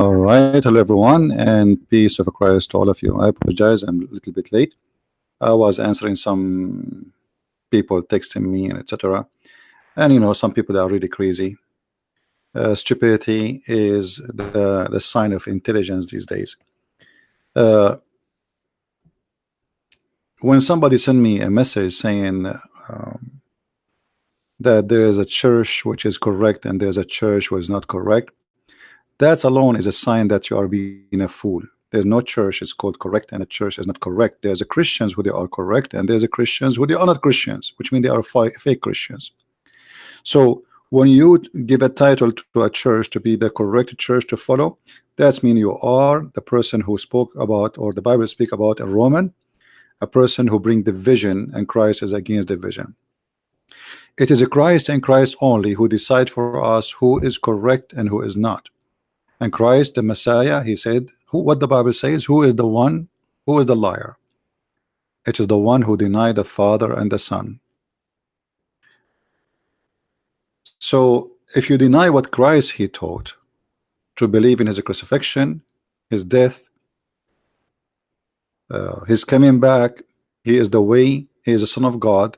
All right, hello everyone, and peace of Christ to all of you. I apologize, I'm a little bit late. I was answering some people texting me and etc. And some people are really crazy. Stupidity is the sign of intelligence these days. Uh, when somebody send me a message saying that there is a church which is correct and there's a church which is not correct, that alone is a sign that you are being a fool. There's no church is called correct and a church is not correct. There's a Christians who they are correct and there's a Christians who they are not Christians, which means they are fake Christians. So when you give a title to a church to be the correct church to follow, that means you are the person who spoke about, or the Bible speak about, a Roman, a person who bring division, and Christ is against division. It is a Christ and Christ only who decide for us who is correct and who is not. And Christ, the Messiah, he said, what the Bible says, who is the one, who is the liar? It is the one who denied the Father and the Son. So if you deny what Christ he taught, to believe in his crucifixion, his death, his coming back, he is the way, he is the Son of God,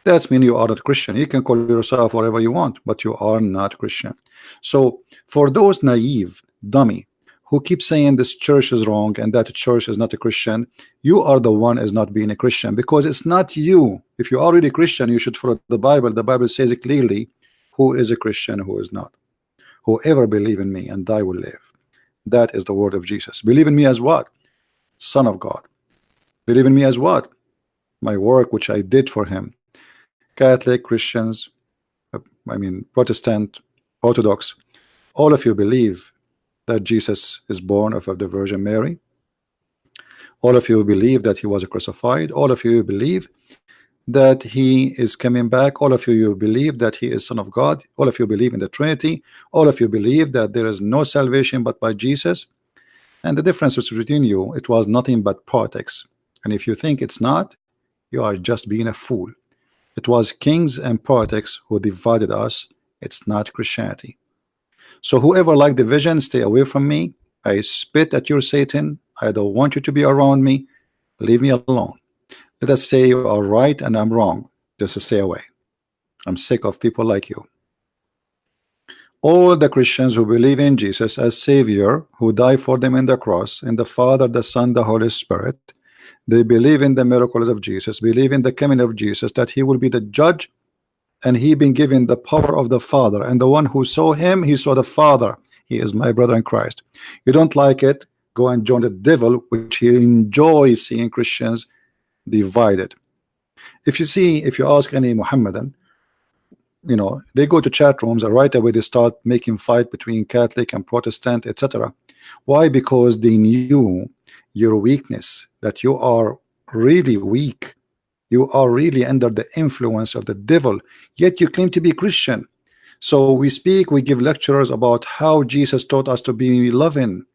that means you are not Christian. You can call yourself whatever you want, but you are not Christian. So for those naive dummy who keep saying this church is wrong and that church is not a Christian, you are the one is not being a Christian, because it's not you. If you are already Christian, you should follow the Bible. The Bible says it clearly who is a Christian, who is not. Whoever believe in me and I will live. That is the word of Jesus. Believe in me as what? Son of God. Believe in me as what? My work which I did for him. Catholic, Christians, Protestant, Orthodox, all of you believe that Jesus is born of the Virgin Mary. All of you believe that he was crucified. All of you believe that he is coming back. All of you believe that he is Son of God. All of you believe in the Trinity. All of you believe that there is no salvation but by Jesus. And the difference between you, it was nothing but politics. And if you think it's not, you are just being a fool. It was kings and politics who divided us. It's not Christianity. So whoever like division, stay away from me. I spit at your Satan. I don't want you to be around me. Leave me alone. Let us say you are right and I'm wrong. Just stay away. I'm sick of people like you. All the Christians who believe in Jesus as Savior, who died for them in the cross, in the Father, the Son, the Holy Spirit, they believe in the miracles of Jesus, believe in the coming of Jesus, that he will be the judge, and he been given the power of the Father, and the one who saw him, he saw the Father. He is my brother in Christ. You don't like it, go and join the devil, which he enjoys seeing Christians divided. If you ask any Muhammadan, they go to chat rooms and right away they start making fight between Catholic and Protestant, etc. Why? Because they knew your weakness, that you are really weak. You are really under the influence of the devil, yet you claim to be Christian. So we give lectures about how Jesus taught us to be loving,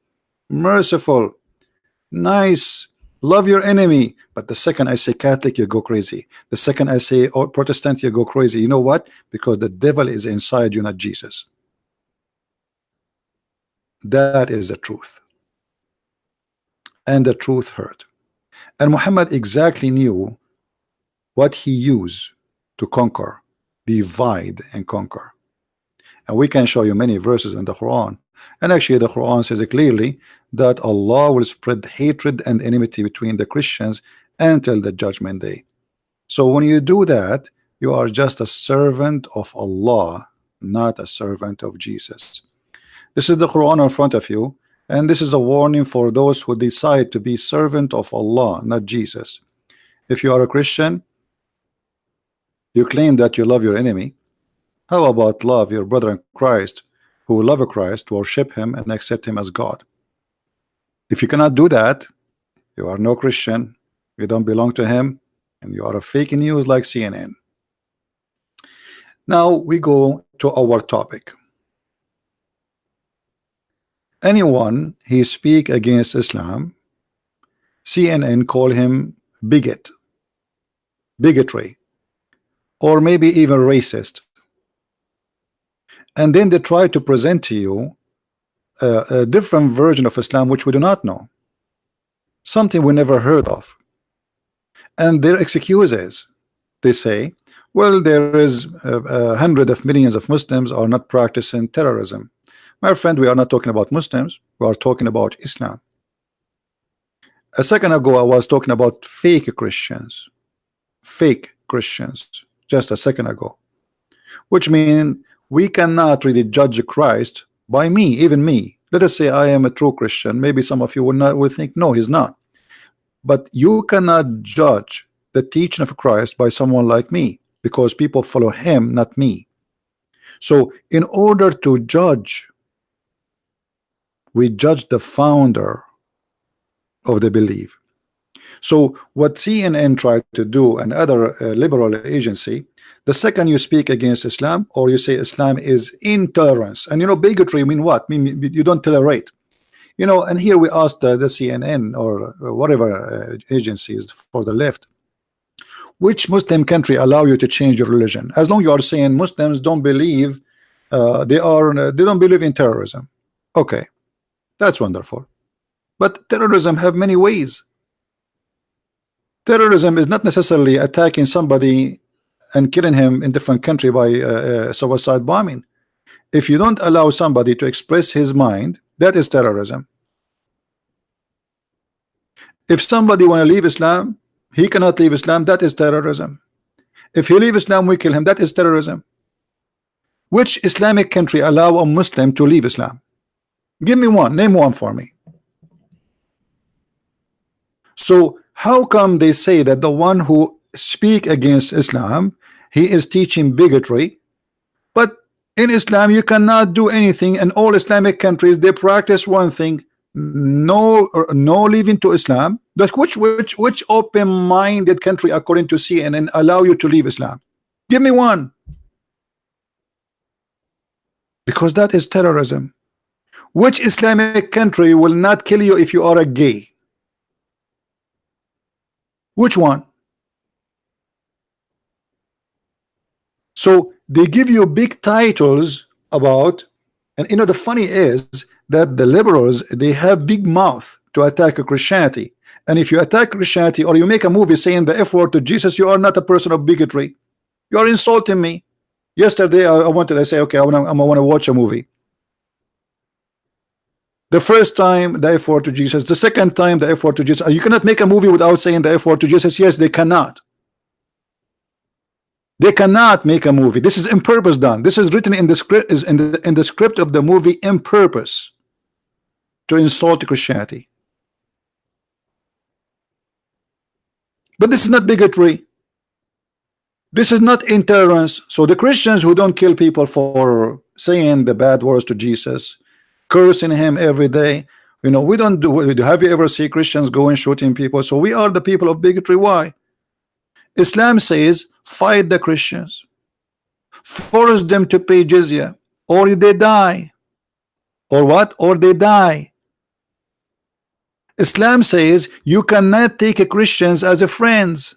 merciful, nice, love your enemy. But the second I say Catholic, you go crazy. The second I say Protestant, you go crazy. You know what? Because the devil is inside you, not Jesus. That is the truth. And the truth hurt. And Muhammad exactly knew what he used to conquer, divide and conquer. And we can show you many verses in the Quran. And actually the Quran says it clearly that Allah will spread hatred and enmity between the Christians until the judgment day. So when you do that, you are just a servant of Allah, not a servant of Jesus. This is the Quran in front of you, and this is a warning for those who decide to be servant of Allah, not Jesus. If you are a Christian, you claim that you love your enemy. How about love your brother in Christ, who love Christ, worship him and accept him as God? If you cannot do that, you are no Christian, you don't belong to him, and you are a fake news like CNN. Now we go to our topic. Anyone he speak against Islam, CNN call him bigot, bigotry, or maybe even racist. And then they try to present to you a different version of Islam which we do not know, something we never heard of. And their excuse is, they say, well, there is hundreds of millions of Muslims are not practicing terrorism. My friend, we are not talking about Muslims, we are talking about Islam. A second ago I was talking about fake Christians, just a second ago, which means we cannot really judge Christ by me, even me. Let us say I am a true Christian. Maybe some of you will think no, he's not. But you cannot judge the teaching of Christ by someone like me, because people follow him, not me. So in order to judge, we judge the founder of the belief. So what CNN tried to do, and other liberal agency, the second you speak against Islam, or you say Islam is intolerance, and you know, bigotry mean what? Mean you don't tolerate. You know, and here we asked the CNN or whatever agencies for the left, which Muslim country allow you to change your religion? As long as you are saying Muslims don't believe, they don't believe in terrorism. Okay, that's wonderful. But terrorism have many ways. Terrorism is not necessarily attacking somebody and killing him in different country by suicide bombing. If you don't allow somebody to express his mind, that is terrorism. If somebody want to leave Islam, he cannot leave Islam, that is terrorism. If he leave Islam, we kill him, that is terrorism. Which Islamic country allow a Muslim to leave Islam? Give me one, name one for me. So how come they say that the one who speak against Islam, he is teaching bigotry, but in Islam you cannot do anything, and all Islamic countries they practice one thing, no leaving to Islam. Like which open-minded country according to CNN allow you to leave Islam? Give me one. Because that is terrorism. Which Islamic country will not kill you if you are a gay? Which one? So they give you big titles about, and you know the funny is that the liberals, they have big mouth to attack Christianity. And if you attack Christianity or you make a movie saying the F word to Jesus, you are not a person of bigotry. You are insulting me. Yesterday I say, okay, I want to watch a movie. The first time the F word to Jesus, the second time the F word to Jesus. You cannot make a movie without saying the F word to Jesus. Yes, they cannot. They cannot make a movie. This is in purpose done. This is written in the script, is in the script of the movie in purpose to insult Christianity. But this is not bigotry. This is not intolerance. So the Christians who don't kill people for saying the bad words to Jesus, cursing him every day, you know, we don't do. Have you ever seen Christians going shooting people? So we are the people of bigotry. Why? Islam says fight the Christians, force them to pay jizya, or they die. Or what? Or they die. Islam says you cannot take Christians as a friends,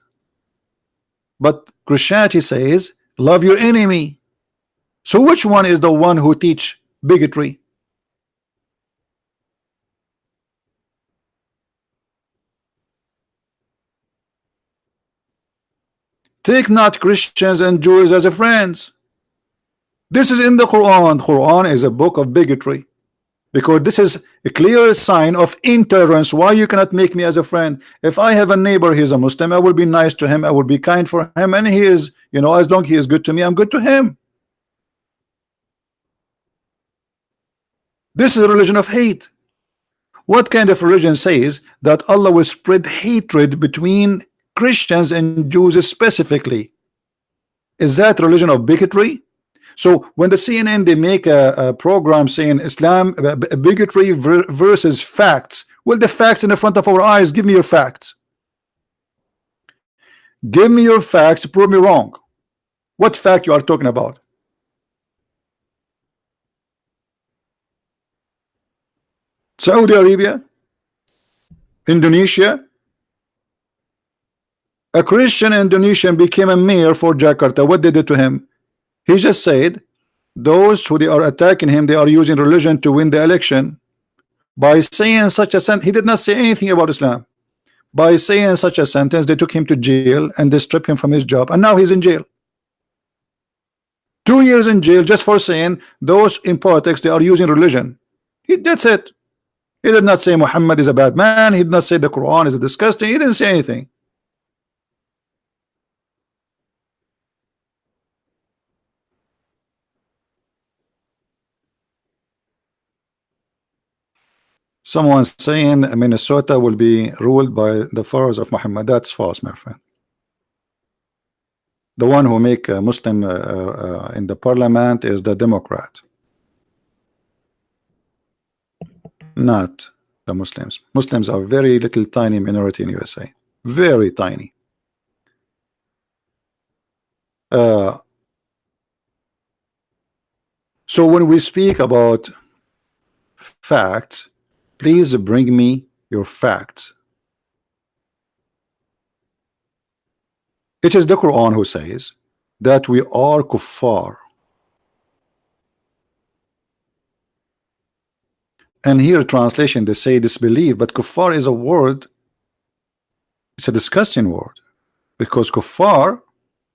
but Christianity says love your enemy. So which one is the one who teach bigotry? Take not Christians and Jews as a friends. This is in the Quran. Quran is a book of bigotry, because this is a clear sign of intolerance. Why you cannot make me as a friend? If I have a neighbor, he's a Muslim, I will be nice to him, I will be kind for him, and he is, you know, as long as he is good to me, I'm good to him. This is a religion of hate. What kind of religion says that Allah will spread hatred between Christians and Jews specifically? Is that religion of bigotry? So when the CNN they make a program saying Islam bigotry versus facts, well, the facts in the front of our eyes. Give me your facts. Give me your facts. Prove me wrong. What fact you are talking about? Saudi Arabia, Indonesia. A Christian Indonesian became a mayor for Jakarta. What they did to him? He just said those who they are attacking him, they are using religion to win the election. By saying such a sentence, he did not say anything about Islam. By saying such a sentence, they took him to jail and they stripped him from his job, and now he's in jail. 2 years in jail just for saying those in politics they are using religion. That's it. He did not say Muhammad is a bad man. He did not say the Quran is disgusting. He didn't say anything. Someone saying Minnesota will be ruled by the followers of Muhammad. That's false, my friend. The one who make a Muslim in the parliament is the Democrat, not the Muslims. Muslims are very little tiny minority in USA, very tiny. So when we speak about facts, please bring me your facts. It is the Quran who says that we are kuffar. And here translation they say disbelief, but kuffar is a word, it's a disgusting word, because kuffar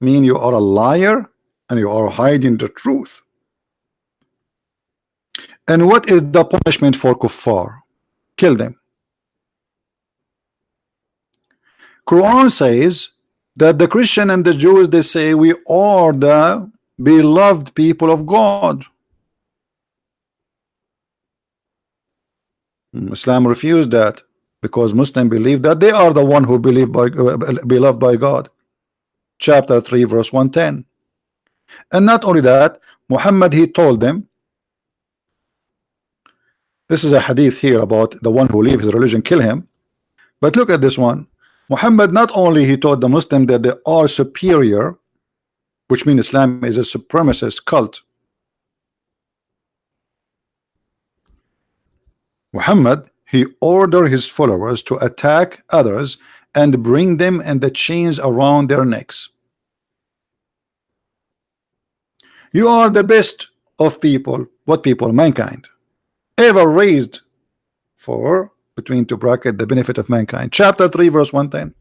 mean you are a liar and you are hiding the truth. And what is the punishment for kuffar? Kill them. Quran says that the Christian and the Jews, they say we are the beloved people of God. Islam refused that because Muslims believe that they are the one who believe by beloved by God. Chapter 3 verse 110. And not only that, Muhammad, he told them, this is a hadith here about the one who leave his religion, kill him. But look at this one. Muhammad not only he told the Muslim that they are superior, which means Islam is a supremacist cult. Muhammad, he ordered his followers to attack others and bring them in the chains around their necks. You are the best of people. What people? Mankind. Ever raised for, between two bracket, the benefit of mankind. Chapter 3 verse 110.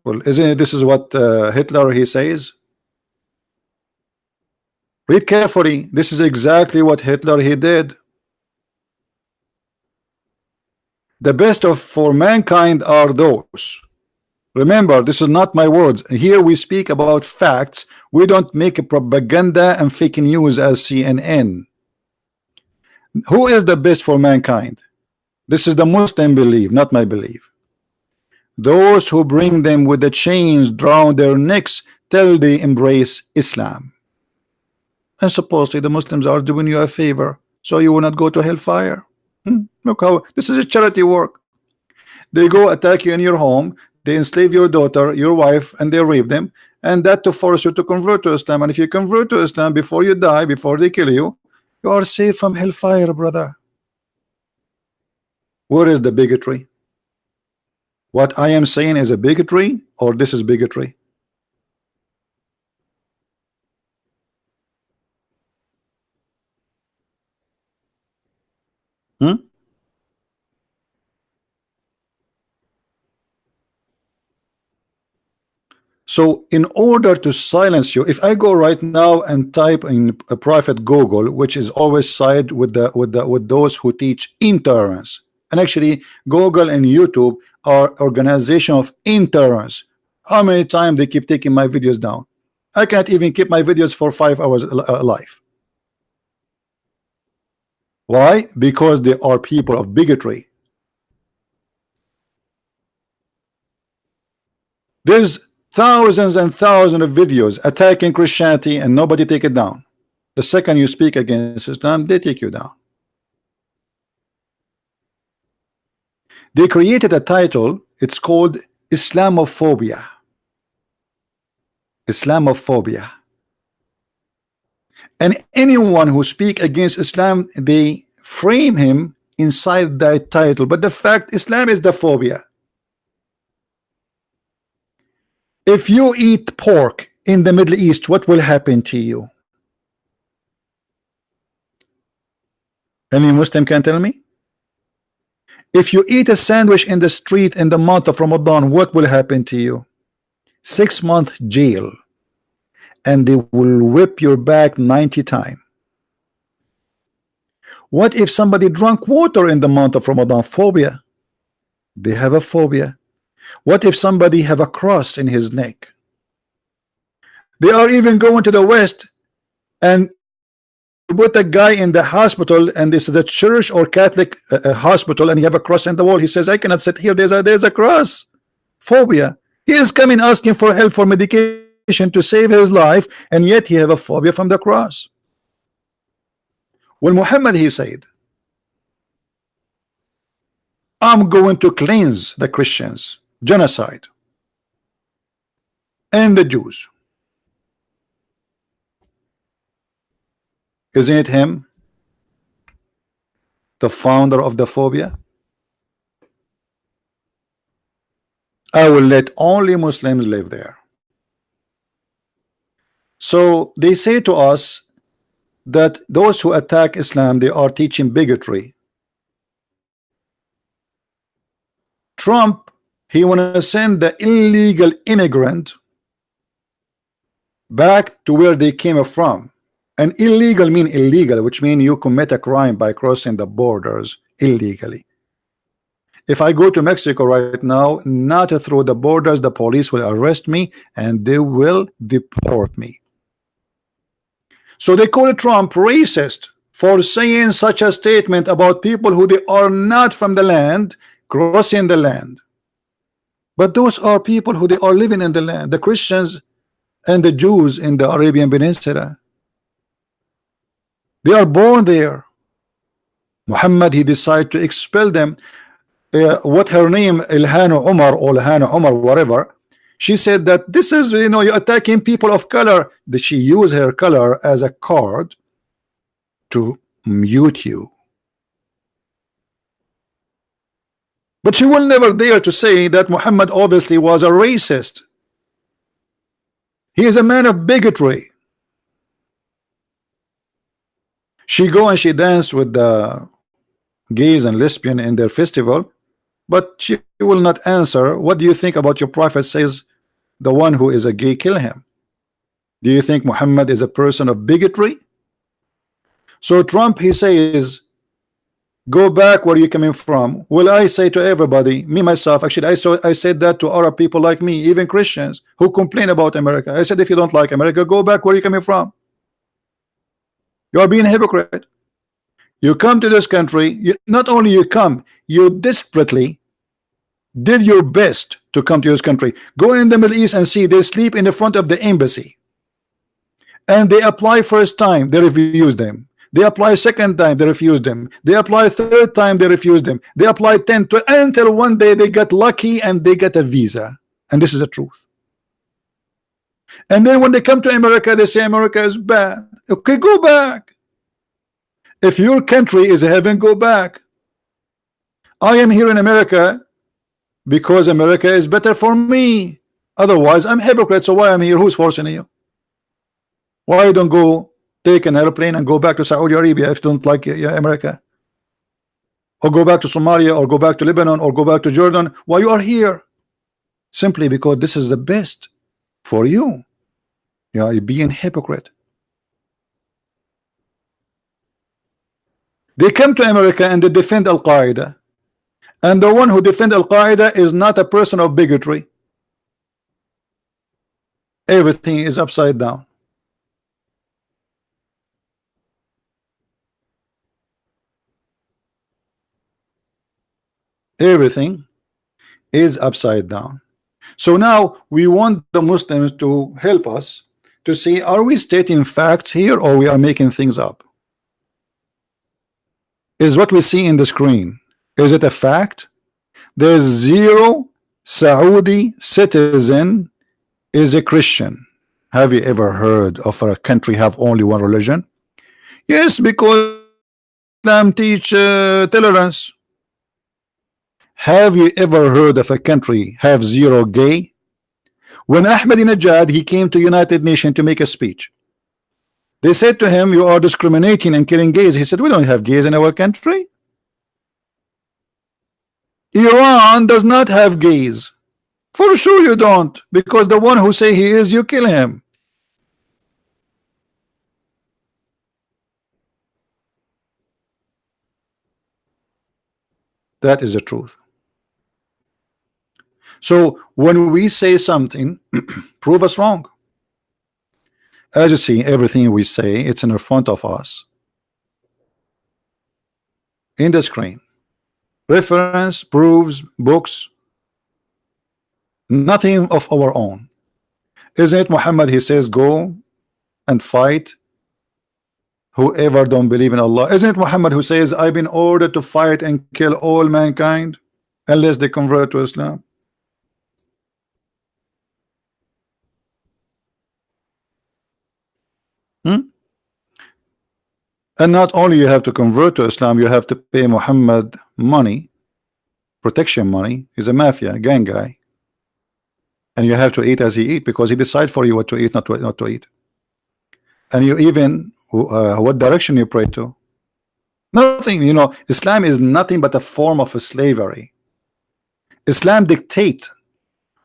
Well, isn't it, this is what Hitler he says? Read carefully. This is exactly what Hitler he did. The best of for mankind are those. Remember, this is not my words. Here we speak about facts. We don't make a propaganda and fake news as CNN. Who is the best for mankind? This is the Muslim belief, not my belief. Those who bring them with the chains around their necks till they embrace Islam. And supposedly the Muslims are doing you a favor, so you will not go to hellfire. Look how this is a charity work. They go attack you in your home, they enslave your daughter, your wife, and they rape them, and that to force you to convert to Islam. And if you convert to Islam before you die, before they kill you, you are safe from hellfire, brother. Where is the bigotry? What I am saying is a bigotry, or this is bigotry? So in order to silence you, if I go right now and type in a private Google, which is always side with those who teach intolerance, and actually Google and YouTube are organization of intolerance. How many times they keep taking my videos down? I can't even keep my videos for 5 hours alive. Why? Because they are people of bigotry. There's thousands and thousands of videos attacking Christianity and nobody take it down. The second you speak against Islam, they take you down. They created a title, it's called Islamophobia. Islamophobia. And anyone who speak against Islam, they frame him inside that title. But the fact, Islam is the phobia. If you eat pork, in the Middle East, what will happen to you? Any Muslim can tell me? If you eat a sandwich in the street in the month of Ramadan, what will happen to you? 6-month jail, and they will whip your back 90 times. What if somebody drank water in the month of Ramadan? Phobia. They have a phobia. What if somebody have a cross in his neck? They are even going to the West and put a guy in the hospital, and this is a church or Catholic hospital, and you have a cross in the wall. He says, I cannot sit here, there's a cross. Phobia. He is coming asking for help for medication to save his life, and yet he have a phobia from the cross. Well, Muhammad, he said, I'm going to cleanse the Christians, genocide, and the Jews. Isn't it him, the founder of the phobia? I will let only Muslims live there. So they say to us that those who attack Islam, they are teaching bigotry. Trump, he want to send the illegal immigrant back to where they came from. And illegal mean illegal, which means you commit a crime by crossing the borders illegally. If I go to Mexico right now, not through the borders, the police will arrest me and they will deport me. So they call Trump racist for saying such a statement about people who they are not from the land crossing the land. But those are people who they are living in the land, the Christians and the Jews in the Arabian Peninsula. They are born there. Muhammad, he decided to expel them. What her name, Ilhan Umar or Ilhan Umar, whatever, she said that this is, you know, you're attacking people of color. That she used her color as a card to mute you. But she will never dare to say that Muhammad obviously was a racist. He is a man of bigotry. She go and she danced with the gays and lesbian in their festival, but she will not answer. What do you think about your prophet says the one who is a gay, kill him? Do you think Muhammad is a person of bigotry? So Trump, he says, go back where you're coming from. Well, I say to everybody, me myself, actually I said that to Arab people like me, even Christians who complain about America. I said, if you don't like America, go back where you're coming from. You are being a hypocrite. You come to this country, not only you come, you desperately did your best to come to this country. Go in the Middle East and see, they sleep in the front of the embassy. And they apply first time, they refuse them. They apply second time, they refuse them. They apply third time, they refuse them. They apply 10, 12, until one day they get lucky and they get a visa. And this is the truth. And then when they come to America, they say America is bad. Okay, go back. If your country is heaven, go back. I am here in America because America is better for me. Otherwise, I'm a hypocrite. So why I'm here? Who's forcing you? Why you don't go take an airplane and go back to Saudi Arabia if you don't like America? Or go back to Somalia, or go back to Lebanon, or go back to Jordan? Why you are here? Simply because this is the best for you. You are being hypocrite. They come to America and they defend Al-Qaeda, and the one who defend Al-Qaeda is not a person of bigotry. Everything is upside down. Everything is upside down. So now we want the Muslims to help us to see, are we stating facts here or we are making things up? Is what we see in the screen, is it a fact? There's 0 Saudi citizen is a Christian. Have you ever heard of a country have only one religion? Yes, because Islam teach tolerance. Have you ever heard of a country have 0 gay? When Ahmadinejad, he came to United Nations to make a speech, they said to him, you are discriminating and killing gays. He said, we don't have gays in our country. Iran does not have gays. For sure you don't, because the one who say he is, you kill him. That is the truth. So when we say something, prove us wrong. As you see, everything we say, it's in front of us in the screen. Reference, proofs, books, nothing of our own. Isn't it Muhammad? He says, go and fight whoever don't believe in Allah. Isn't it Muhammad who says, I've been ordered to fight and kill all mankind unless they convert to Islam? And not only you have to convert to Islam, you have to pay Muhammad money, protection money. He's a mafia gang guy, and you have to eat as he eat, because he decide for you what to eat, not to eat. And you even what direction you pray to. Nothing, you know. Islam is nothing but a form of slavery. Islam dictates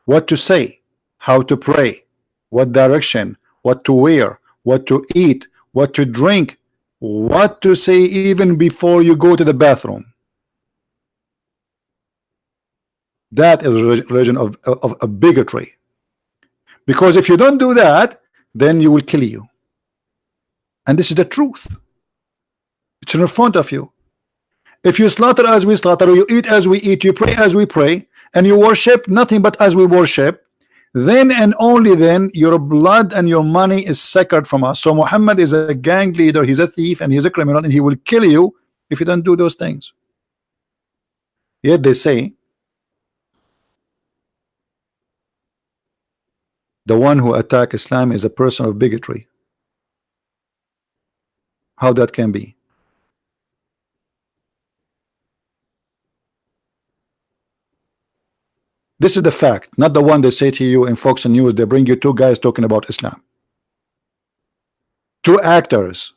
what to say, how to pray, what direction, what to wear, what to eat, what to drink, what to say even before you go to the bathroom. That is a religion of bigotry. Because if you don't do that, then you will kill you. And this is the truth. It's in front of you. If you slaughter as we slaughter, you eat as we eat, you pray as we pray, and you worship nothing but as we worship, then and only then your blood and your money is sacred from us. So Muhammad is a gang leader, he's a thief, and he's a criminal, and he will kill you if you don't do those things. Yet they say the one who attack Islam is a person of bigotry. How that can be? This is the fact, not the one they say to you in Fox News. They bring you two guys talking about Islam, two actors.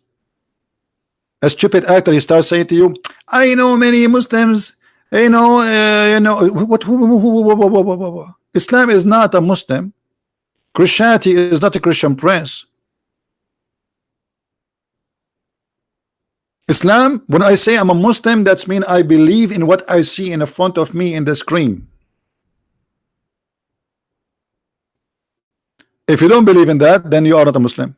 A stupid actor, he starts saying to you, I know many Muslims, you know what? Islam is not a Muslim. Christianity is not a Christian prince. Islam, when I say I'm a Muslim, that's mean I believe in what I see in front of me in the screen. If you don't believe in that, then you are not a Muslim.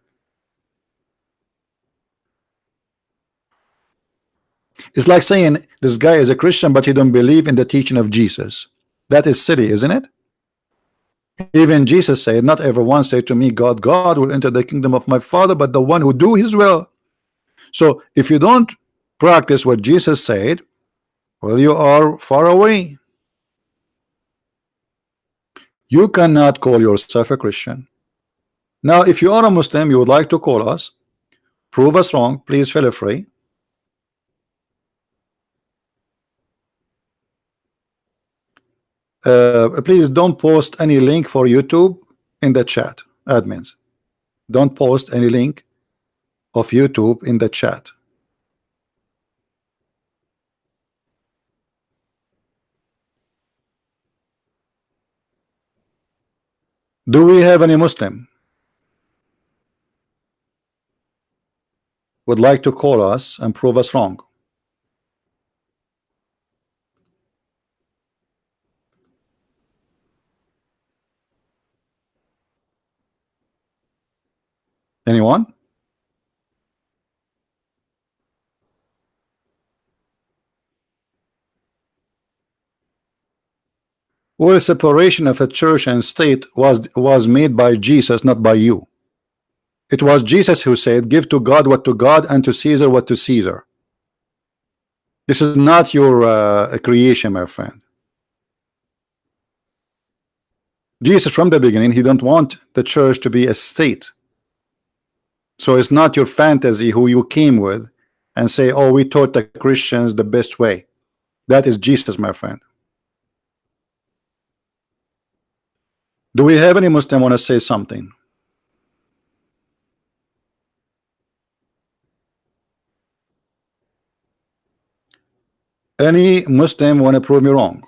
It's like saying this guy is a Christian, but he don't believe in the teaching of Jesus. That is silly, isn't it? Even Jesus said, not everyone say to me, God, God will enter the kingdom of my Father, but the one who do his will. So if you don't practice what Jesus said, well, you are far away. You cannot call yourself a Christian. Now, if you are a Muslim, you would like to call us, prove us wrong, please feel free. Please don't post any link for YouTube in the chat, admins. Don't post any link of YouTube in the chat. Do we have any Muslim would like to call us and prove us wrong? Anyone? Well, separation of a church and state was made by Jesus, not by you. It was Jesus who said, give to God what to God and to Caesar what to Caesar. This is not your creation, my friend. Jesus from the beginning, he don't want the church to be a state. So it's not your fantasy who you came with and say, oh, we taught the Christians the best way. That is Jesus, my friend. Do we have any Muslim want to say something? Any Muslim want to prove me wrong?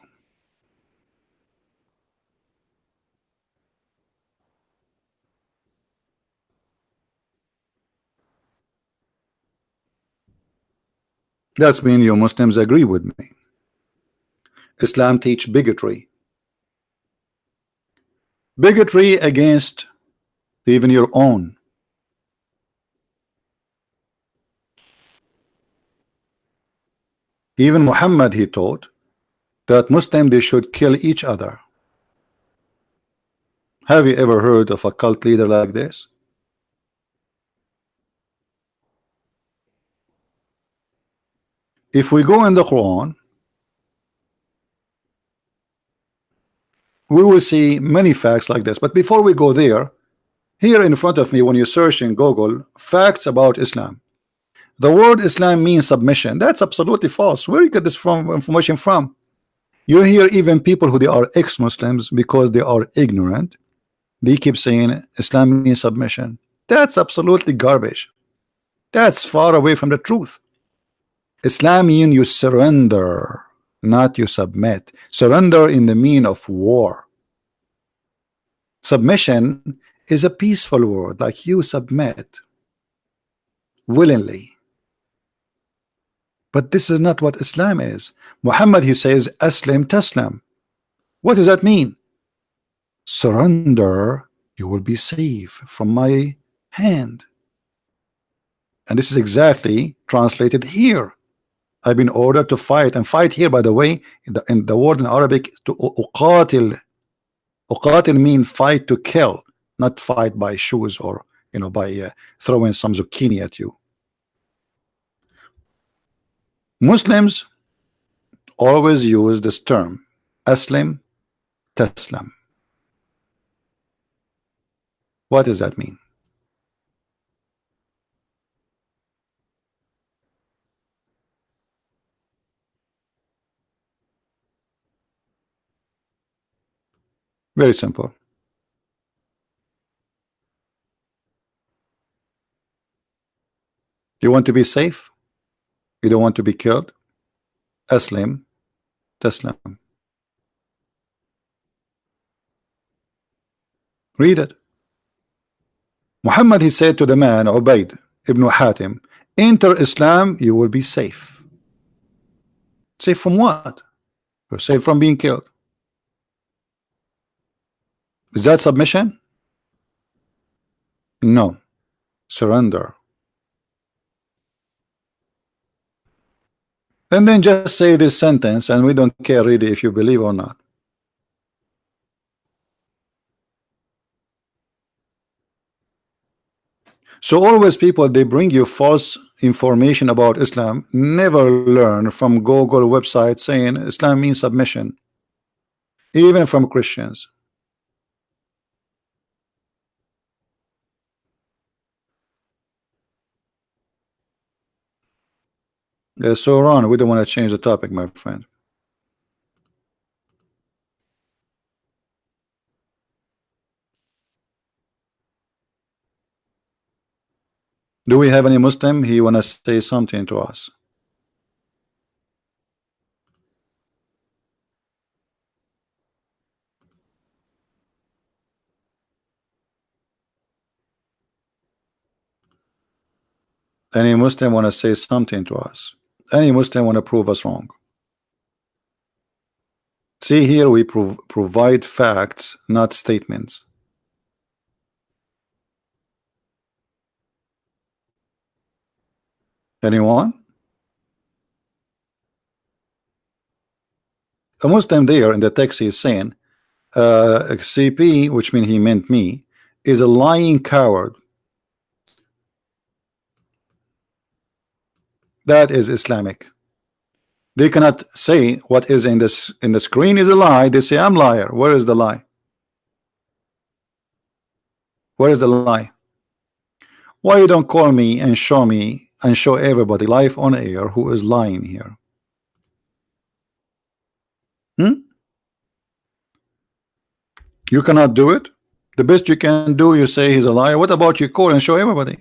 That's mean you Muslims agree with me. Islam teach bigotry. Bigotry against even your own. Even Muhammad, he taught that Muslim they should kill each other. Have you ever heard of a cult leader like this? If we go in the Quran, we will see many facts like this. But before we go there, here in front of me, when you search in Google facts about Islam, the word Islam means submission. That's absolutely false. Where you get this from information from? You hear even people who they are ex-Muslims because they are ignorant. They keep saying Islam means submission. That's absolutely garbage. That's far away from the truth. Islam means you surrender, not you submit. Surrender in the mean of war. Submission is a peaceful word, like you submit willingly. But this is not what Islam is. Muhammad, he says, Aslim Taslam. What does that mean? Surrender, you will be safe from my hand. And this is exactly translated here. I've been ordered to fight, and fight here, by the way, in the word in Arabic, to uqatil. Uqatil mean fight to kill, not fight by shoes or by throwing some zucchini at you. Muslims always use this term, Aslim Taslam. What does that mean? Very simple. You want to be safe? You don't want to be killed? Aslim Taslam. Read it. Muhammad, he said to the man Ubayd ibn Hatim, enter Islam, you will be safe. Safe from what? You're safe from being killed. Is that submission? No. Surrender. And then just say this sentence, and we don't care really if you believe or not. So always people, they bring you false information about Islam, never learn from Google website saying Islam means submission, even from Christians. Yeah, so Ron, we don't want to change the topic, my friend. Do we have any Muslim? He want to say something to us. Any Muslim want to say something to us? Any Muslim want to prove us wrong? See here, we provide facts, not statements. Anyone? A Muslim there in the text is saying CP, which means he meant me, is a lying coward. That is Islamic. They cannot say what is in the screen is a lie. They say I'm liar. Where is the lie? Where is the lie? Why you don't call me and show everybody live on air who is lying here? You cannot do it. The best you can do, you say he's a liar. What about you call and show everybody?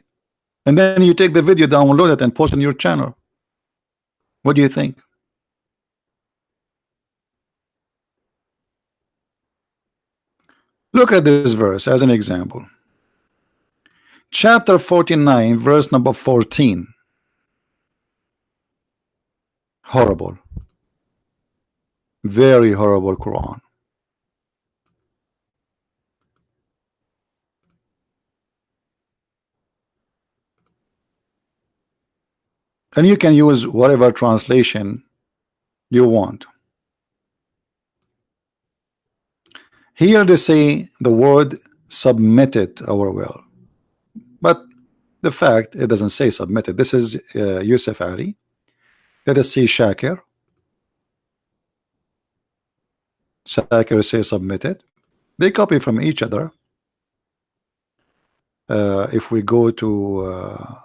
And then you take the video, download it, and post it on your channel. What do you think? Look at this verse as an example. Chapter 49, verse number 14. Horrible. Very horrible Quran. And you can use whatever translation you want. Here they say the word submitted our will. But the fact, it doesn't say submitted. This is Yusuf Ali. Let us see Shakir. Shakir says submitted. They copy from each other. If we go to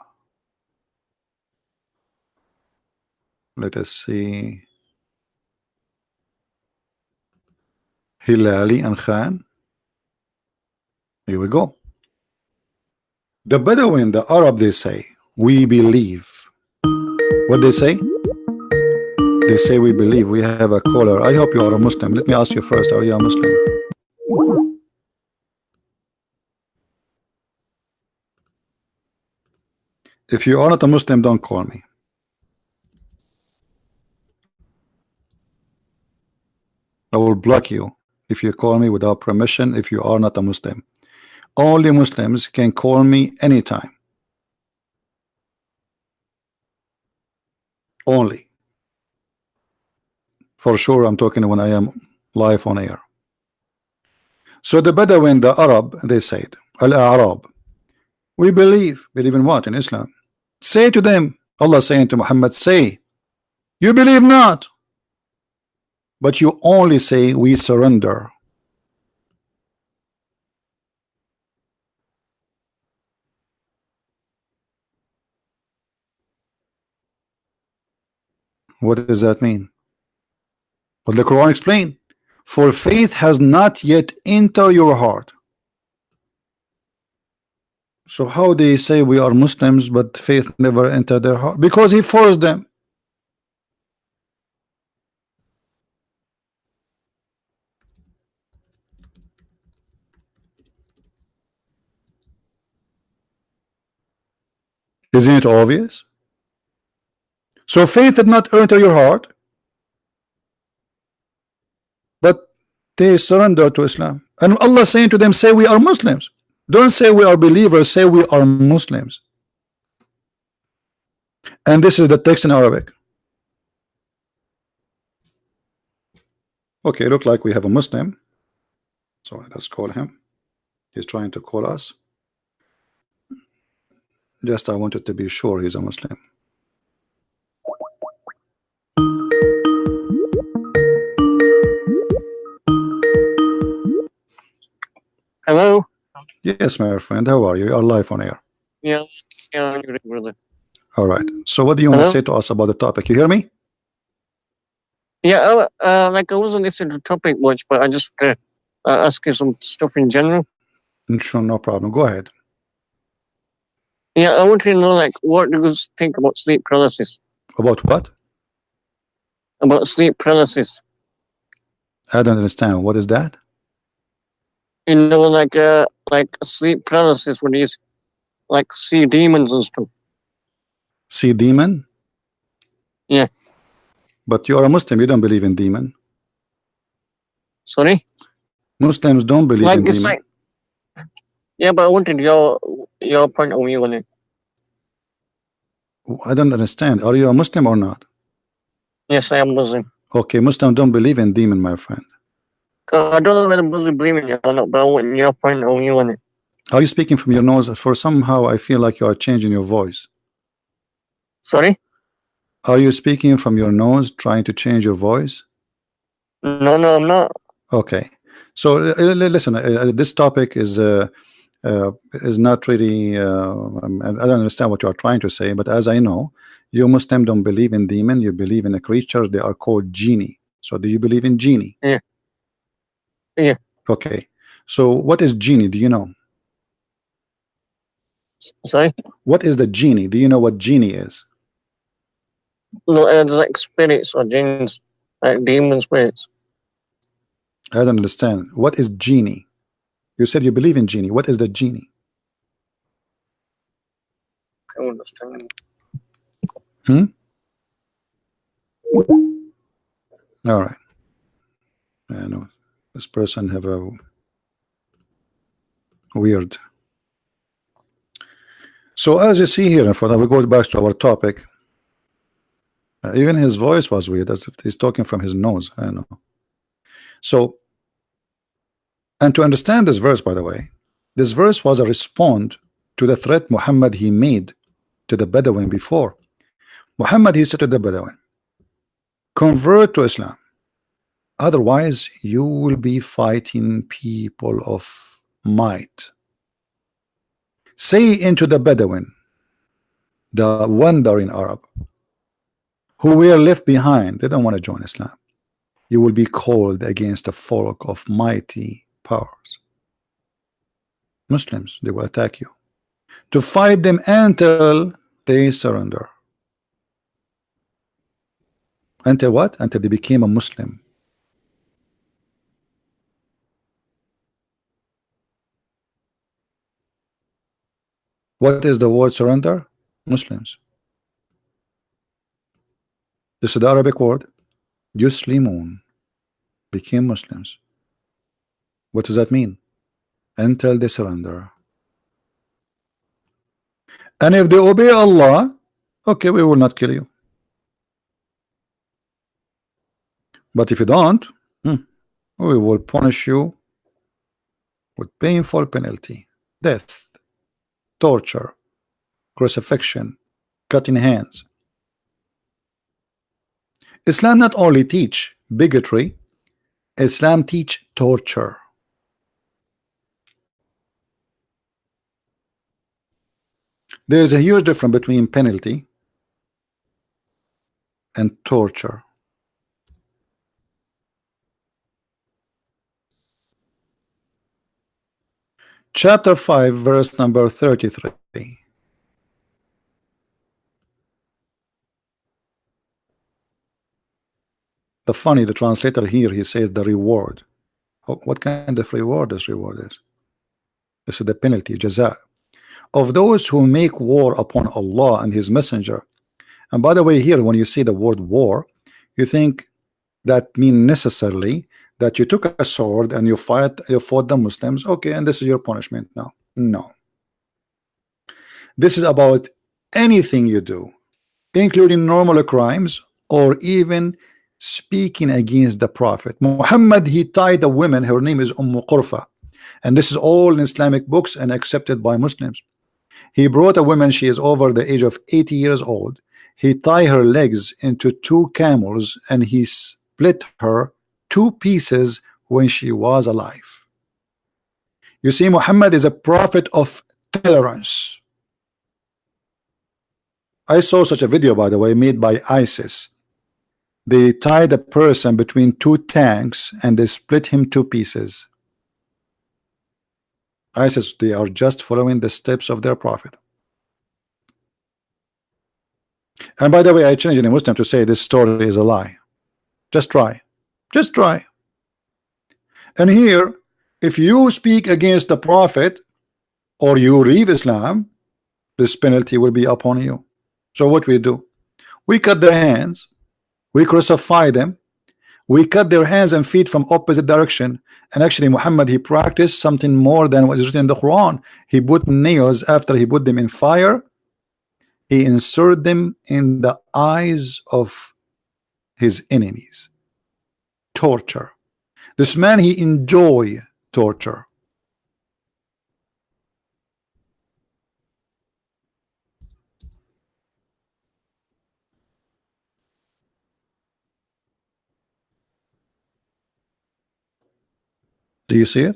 let us see Hilali and Khan. Here we go. The Bedouin, the Arab, they say, we believe. What they say? They say we believe. We have a caller. I hope you are a Muslim. Let me ask you first, are you a Muslim? If you are not a Muslim, don't call me. I will block you if you call me without permission if you are not a Muslim. Only Muslims can call me anytime. Only. For sure, I'm talking when I am live on air. So the Bedouin, the Arab, they said, Al-Arab, we believe in what? In Islam. Say to them, Allah saying to Muhammad, say, you believe not, but you only say we surrender. What does that mean? What the Quran explain? For faith has not yet entered your heart. So how they say we are Muslims but faith never entered their heart? Because he forced them. Isn't it obvious? So faith did not enter your heart, but they surrender to Islam. And Allah saying to them, say we are Muslims. Don't say we are believers, say we are Muslims. And this is the text in Arabic. Okay, look like we have a Muslim. So let's call him. He's trying to call us. Just I wanted to be sure he's a Muslim. Hello? Yes, my friend. How are you? You are live on air. Yeah, I'm good, brother. All right. So what do you want to say to us about the topic? You hear me? Yeah, like I wasn't listening to the topic much, but I just ask you some stuff in general. Sure, no problem. Go ahead. Yeah, I want to know, like, what do you think about sleep paralysis? About what? About sleep paralysis. I don't understand. What is that? You know, like sleep paralysis when you like see demons and stuff. See demon? Yeah. But you are a Muslim. You don't believe in demon. Sorry? Muslims don't believe like in it's demon. like, yeah, but I wanted your point of view on it. I don't understand. Are you a Muslim or not? Yes, I am Muslim. Okay, Muslim don't believe in demon, my friend. I don't know whether Muslim believe in it or not, but I want your point of view on it. Are you speaking from your nose? For somehow I feel like you are changing your voice. Sorry? Are you speaking from your nose, trying to change your voice? No, I'm not. Okay. So listen, this topic is not really. I don't understand what you are trying to say, but as I know, you Muslim don't believe in demon. You believe in a creature. They are called genie. So do you believe in genie? Yeah. Yeah. Okay. So what is genie? Do you know? Sorry? What is the genie? Do you know what genie is? No, it's like spirits or jinns, like demon spirits. I don't understand. What is genie? You said you believe in genie. What is the genie? I don't understand. Hmm? All right. I know this person have a weird. So as you see here, if we go back to our topic, even his voice was weird, as if he's talking from his nose. I don't know. So, and to understand this verse, by the way, this verse was a response to the threat Muhammad he made to the Bedouin before. Muhammad, he said to the Bedouin, convert to Islam. Otherwise, you will be fighting people of might. Say into the Bedouin, the wandering Arab, who were left behind, they don't want to join Islam. You will be called against a folk of mighty powers. Muslims, they will attack you. To fight them until they surrender. Until what? Until they became a Muslim. What is the word surrender? Muslims. This is the Arabic word. Yuslimun. Became Muslims. What does that mean? Until they surrender. And if they obey Allah, okay, we will not kill you. But if you don't, we will punish you with painful penalty, death, torture, crucifixion, cutting hands. Islam not only teach bigotry, Islam teach torture. There is a huge difference between penalty and torture. Chapter 5, verse number 33. The translator here, he says the reward. What kind of reward this reward is? This is the penalty, jaza, of those who make war upon Allah and His Messenger. And by the way, here, when you see the word war, you think that mean necessarily that you took a sword and you fought the Muslims, okay, and this is your punishment now. No. This is about anything you do, including normal crimes or even speaking against the Prophet. Muhammad, he tied a woman, her name is Qurfa, and this is all in Islamic books and accepted by Muslims. He brought a woman, she is over the age of 80 years old. He tied her legs into 2 camels and he split her 2 pieces when she was alive. You see, Muhammad is a prophet of tolerance. I saw such a video, by the way, made by ISIS. They tied a person between 2 tanks and they split him 2 pieces. ISIS, they are just following the steps of their prophet. And by the way, I challenge any Muslim to say this story is a lie. Just try. Just try. And here, if you speak against the prophet or you leave Islam, this penalty will be upon you. So what we do? We cut their hands, we crucify them, we cut their hands and feet from opposite direction. And actually Muhammad, he practiced something more than what is written in the Quran. He put nails, after he put them in fire, he inserted them in the eyes of his enemies. Torture. This man, he enjoy torture. Do you see it?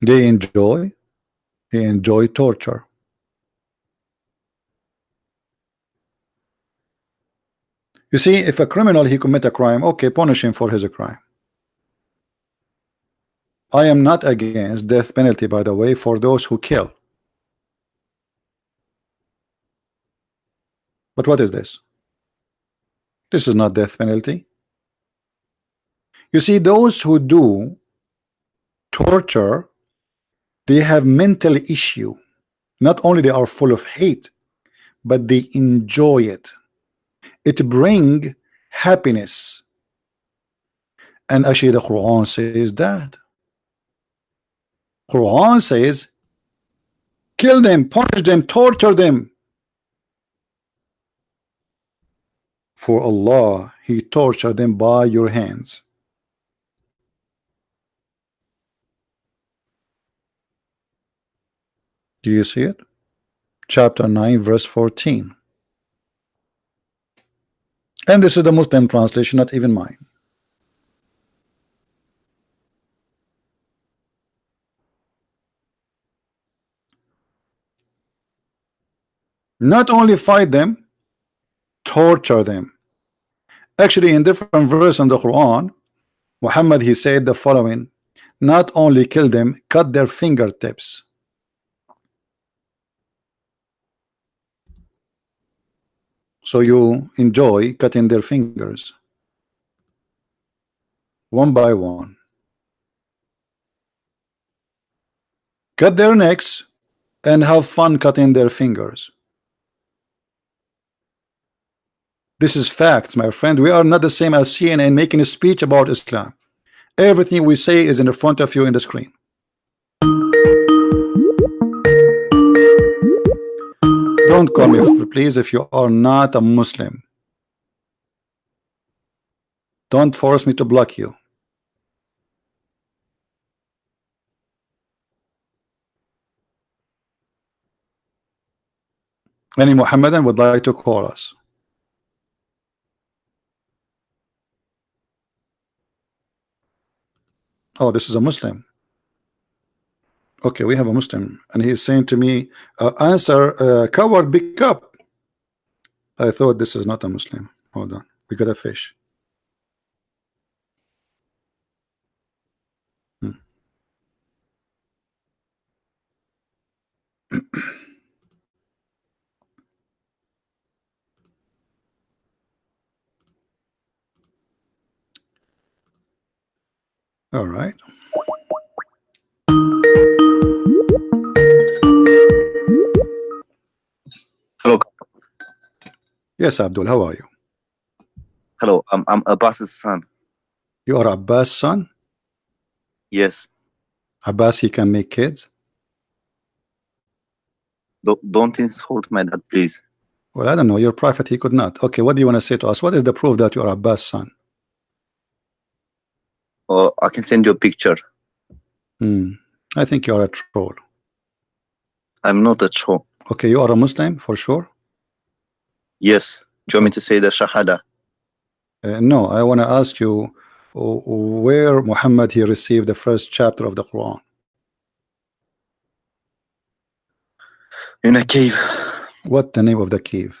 They enjoy torture. You see, if a criminal he commit a crime, okay, punish him for his crime. I am not against death penalty, by the way, for those who kill. But what is this? This is not death penalty. You see, those who do torture, they have mental issue. Not only they are full of hate, but they enjoy it. It bring happiness. And actually the Quran says that. Quran says kill them, punish them, torture them. For Allah, He tortured them by your hands. Do you see it? Chapter 9, verse 14. And this is the Muslim translation, not even mine. Not only fight them, torture them. Actually, in different verses in the Quran, Muhammad, he said the following: not only kill them, cut their fingertips. So you enjoy cutting their fingers one by one. Cut their necks and have fun cutting their fingers. This is facts, my friend. We are not the same as CNN making a speech about Islam. Everything we say is in the front of you in the screen. Don't call me, please, if you are not a Muslim. Don't force me to block you. Any Muhammadan would like to call us? Oh, this is a Muslim. Okay, we have a Muslim, and he is saying to me, answer, coward, pick up. I thought this is not a Muslim. Hold on, we got a fish. All right. Hello. Yes, Abdul, how are you? Hello, I'm Abbas's son. You are Abbas' son? Yes. Abbas, he can make kids? Don't insult my dad, please. Well, I don't know. Your prophet, he could not. Okay, what do you want to say to us? What is the proof that you are Abbas' son? I can send you a picture. I think you are a troll. I'm not a troll. Okay, you are a Muslim for sure? Yes. Do you want me to say the Shahada? No, I want to ask you where Muhammad he received the first chapter of the Quran. In a cave. What the name of the cave?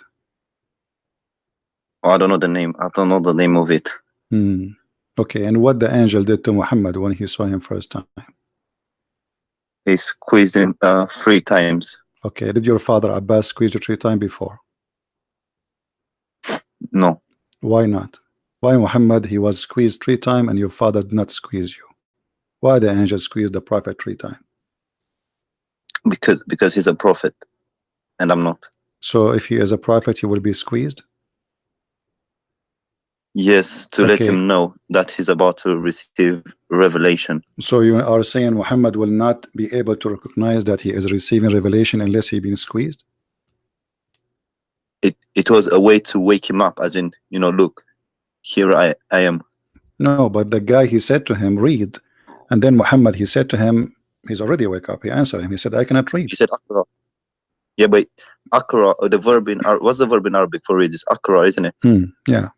Oh, I don't know the name. I don't know the name of it. Okay, and what the angel did to Muhammad when he saw him first time? He squeezed him 3 times. Okay, did your father Abbas squeeze you 3 times before? No. Why not? Why Muhammad he was squeezed 3 times and your father did not squeeze you? Why the angel squeezed the prophet 3 times? Because he's a prophet and I'm not. So if he is a prophet, he will be squeezed? Yes, to let him know that he's about to receive revelation. So you are saying Muhammad will not be able to recognize that he is receiving revelation unless he been squeezed? It was a way to wake him up, as in, you know, look, here I am. No, but the guy, he said to him, read. And then Muhammad, he said to him, he's already wake up. He answered him. He said, I cannot read. He said, Akra. Yeah, but Akra, the verb in what's the verb in Arabic for read? It's Akra, isn't it? Yeah.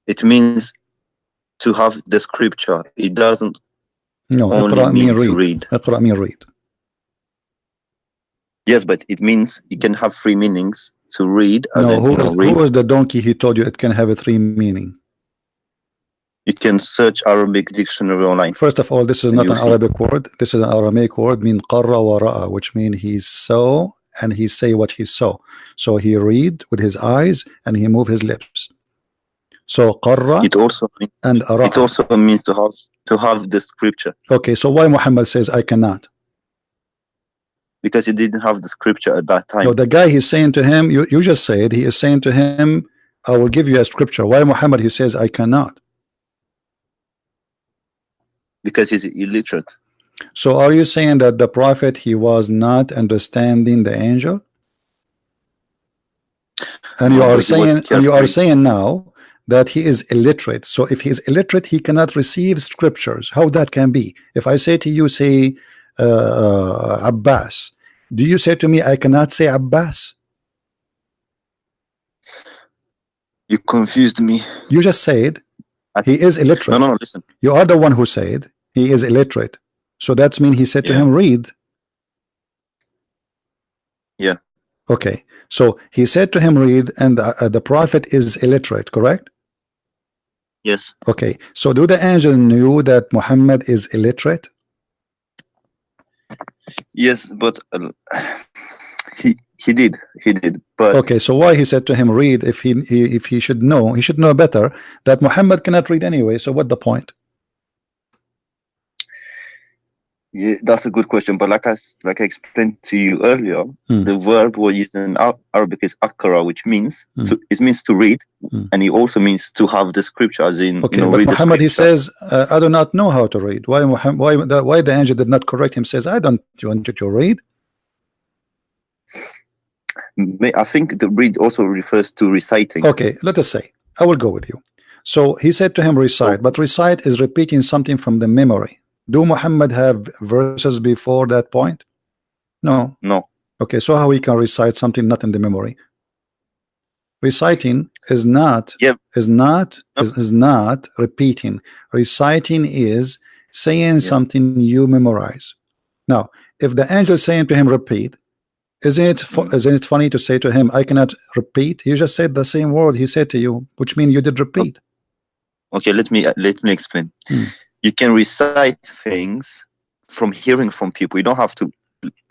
It means to have the scripture. It doesn't only mean to read. Iqra mean read. Yes, but it means it can have 3 meanings. to read, as No, in, you know, read. who was the donkey he told you it can have a 3 meaning? You can search Arabic dictionary online. First of all, this is And not you'll an see. Arabic word. This is an Aramaic word, mean qarra wa ra'a, which means he saw and he say what he saw. So he read with his eyes and he move his lips. So qarra It also means, and it ara'a. also means to have the scripture, Okay, so why Muhammad says I cannot? because he didn't have the scripture at that time. No, the guy he's saying to him, you just said he is saying to him, I will give you a scripture. Why Muhammad he says I cannot? Because he's illiterate. So are you saying that the prophet he was not understanding the angel? And No, you are but he was saying scared and you to are read. saying now that he is illiterate. So if he is illiterate, he cannot receive scriptures. How that can be? If I say to you, say Abbas, do you say to me I cannot say Abbas? You confused me. You just said he is illiterate. No, listen. You are the one who said he is illiterate. So that's mean he said to Yeah. him, read. Yeah. Okay. So he said to him, read, and the prophet is illiterate, correct? Yes. Okay. So do the angel knew that Muhammad is illiterate? Yes, but he did. But Okay. So why he said to him, read, if he should know, he should know better that Muhammad cannot read anyway. So what the point? yeah, that's a good question. But like I explained to you earlier, the verb we're using in Arabic is akra, which means it means to read, and it also means to have the scripture, as in, Okay, you know, but read Muhammad the he scripture. says, I do not know how to read. Why the angel did not correct him? Says, I don't want you to read. I think the read also refers to reciting. Okay, let us say I will go with you. So he said to him, recite, but recite is repeating something from the memory. Do Muhammad have verses before that point? No. Okay, so how he can recite something not in the memory? Reciting is not repeating. Reciting is saying something you memorize. Now, if the angel is saying to him, repeat, isn't it funny to say to him, I cannot repeat? He just said the same word he said to you, which means you did repeat. Okay, let me explain. You can recite things from hearing from people. You don't have to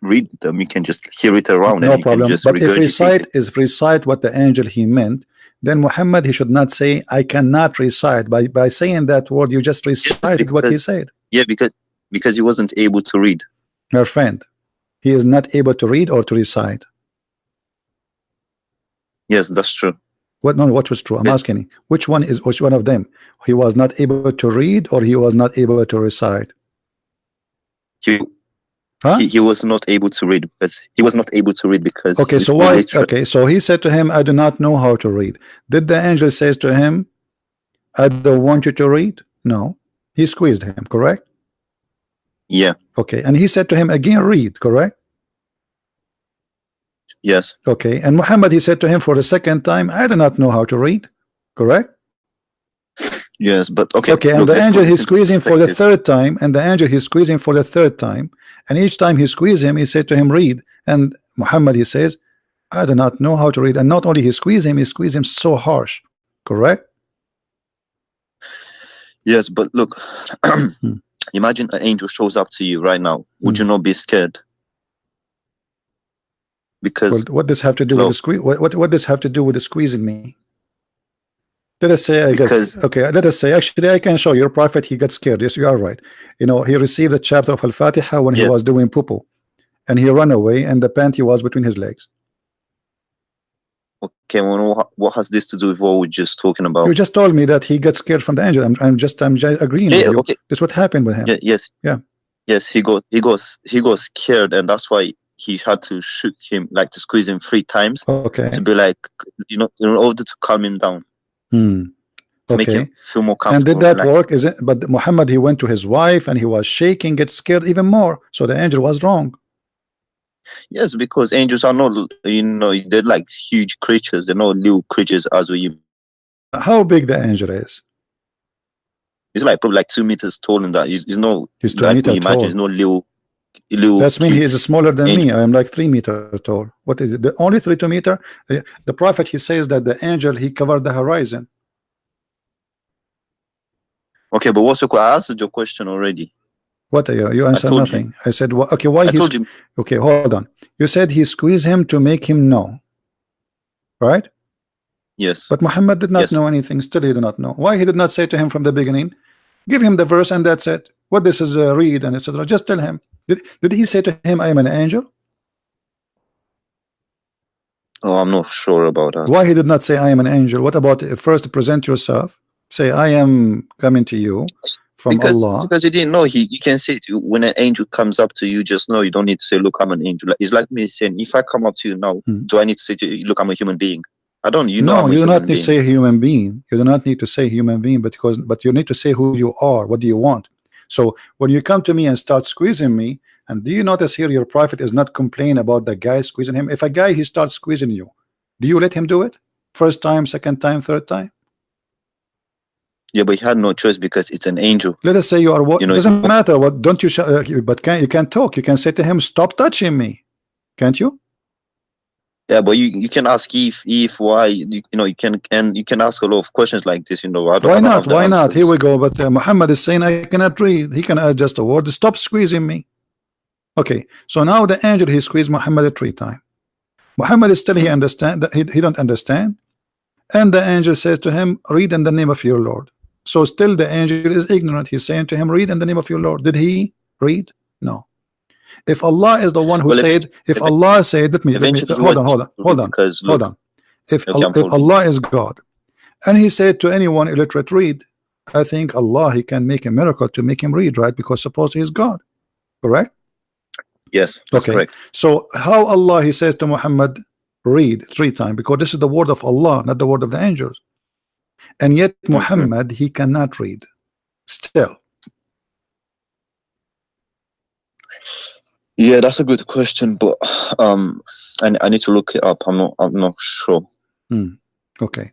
read them. You can just hear it around. No and you problem. Can just but if recite what the angel he meant, then Muhammad he should not say I cannot recite. By saying that word, you just recited what he said. Yeah, because he wasn't able to read. Your friend, he is not able to read or to recite. Yes, that's true. What was true? I'm asking which one of them? He was not able to read or he was not able to recite? He was not able to read because okay, so why? Okay, so he said to him, I do not know how to read. Did the angel says to him, I don't want you to read? No, he squeezed him, correct? Yeah. Okay, and he said to him again, read, correct? Yes. Okay, and Muhammad he said to him for the second time, I do not know how to read, correct? Yes, but okay. Okay, and the angel he's squeezing for the third time, and each time he squeezed him, he said to him, read. And Muhammad he says, I do not know how to read. And not only he squeezed him so harsh, correct? Yes, but look, imagine an angel shows up to you right now. Would you not be scared? Because what does have to do with the squeeze? What does have to do with the squeezing me? Let us say, let us say, actually, I can show your prophet, he got scared. Yes, you are right. You know, he received a chapter of Al-Fatiha when he was doing poo-poo, and he ran away, and the panty was between his legs. Okay, well, what has this to do with what we're just talking about? You just told me that he got scared from the angel. I'm just agreeing with you. Okay. That's what happened with him. Yes, he got scared, and that's why he had to shoot him, like to squeeze him 3 times. Okay. To be like, you know, in order to calm him down. To make him feel more comfortable. And did that work? Is it? But Muhammad he went to his wife and he was shaking, get scared even more. So the angel was wrong. Yes, because angels are not, you know, they're like huge creatures. They're not little creatures as we. How big the angel is? He's like probably like 2 meters tall, and that he's no. He's 2 like meters tall. He's no little. little That's mean he kids. is smaller than Angel. me. I am like 3 meters tall. What is it? The only 3 meter? The prophet, he says that the angel, he covered the horizon. Okay, but what's your I answered your question already. What are you answered told nothing. you. I said, okay, why I he told you. okay, hold on. You said he squeezed him to make him know, right? Yes. But Muhammad did not Yes. know anything. Still he did not know. Why he did not say to him from the beginning, give him the verse and that's it, what this is, read and etc. Just tell him. Did he say to him, I am an angel? Oh, I'm not sure about that. Why he did not say I am an angel? What about first present yourself, say I am coming to you from Allah? Because he didn't know. You can say to you, when an angel comes up to you, just know you don't need to say, look, I'm an angel. It's like me saying, if I come up to you now, do I need to say to you, look, I'm a human being? I don't. You know, no, I'm a you do not human need to being. say human being. You do not need to say human being, but you need to say who you are. What do you want? So when you come to me and start squeezing me, and do you notice here your prophet is not complaining about the guy squeezing him? If a guy he starts squeezing you, do you let him do it? First time, second time, third time? Yeah, but he had no choice because it's an angel. Let us say you are what? You know, It doesn't matter what. Don't you? But you can't talk. You can say to him, "Stop touching me," can't you? Yeah, but you can ask if why you know you can ask a lot of questions like this. You know, Why not? Why not? Here we go. But Muhammad is saying I cannot read. He can add just a word. Stop squeezing me. Okay. So now the angel he squeezed Muhammad 3 times. Muhammad is still he understand that he don't understand, and the angel says to him, "Read in the name of your Lord." So still the angel is ignorant. He's saying to him, "Read in the name of your Lord." Did he read? No. If Allah is the one who said, if Allah said, let me hold on. If Allah is God, and He said to anyone illiterate, read, I think Allah He can make a miracle to make him read, right? Because suppose He is God, correct? Yes, that's correct. So how Allah He says to Muhammad, read 3 times, because this is the word of Allah, not the word of the angels, and yet Muhammad he cannot read still. Yeah, that's a good question, but I need to look it up. I'm not sure. Okay,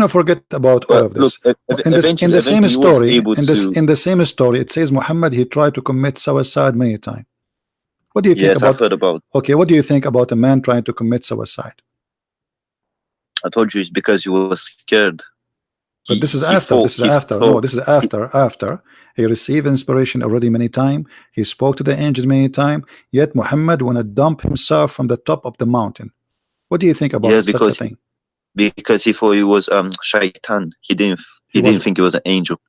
forget about all of this. Look, in the same story, in the same story, it says Muhammad he tried to commit suicide many times. What do you think about? I've heard about. Okay, what do you think about a man trying to commit suicide? I told you it's because he was scared. But this is after. This is after. No, this is after. After he received inspiration already many times. He spoke to the angels many times. Yet Muhammad wanna dump himself from the top of the mountain. What do you think about such a thing? Because he thought he was shaitan. He didn't think he was an angel.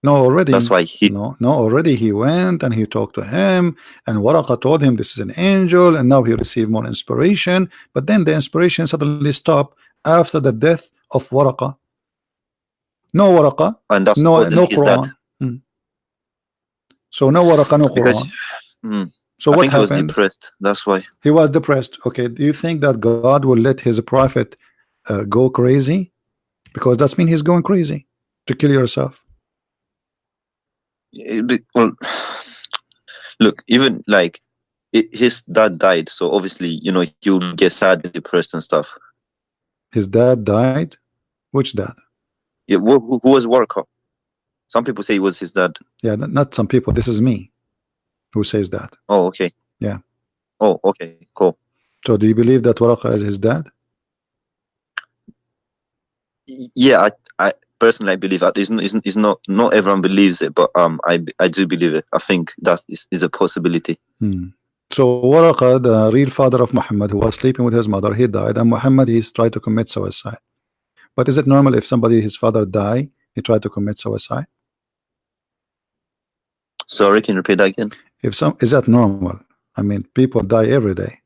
No, already. That's why he. No, already he went and he talked to him, and Waraqa told him this is an angel, and now he received more inspiration. But then the inspiration suddenly stopped after the death of Waraqa. No Waraqa, and that's no Quran. So no Waraqa, no Quran. So what happened? He was depressed. That's why he was depressed. Okay, do you think that God will let his prophet go crazy? Because that's mean he's going crazy to kill yourself. Well, look, even like his dad died, so obviously he'll get sad and depressed and stuff. His dad died? Which dad? Yeah, who was Waraqa? Some people say it was his dad. Yeah, not some people. This is me who says that. Oh, okay. Yeah. Oh, okay, cool. So do you believe that Waraqa is his dad? Yeah, I personally believe that. It's not everyone believes it, but I do believe it. I think that is a possibility. So Waraqa, the real father of Muhammad, who was sleeping with his mother, he died, and Muhammad he's tried to commit suicide. But is it normal if somebody, his father die, he tried to commit suicide? Sorry, can you repeat that again? Is that normal? I mean, people die every day.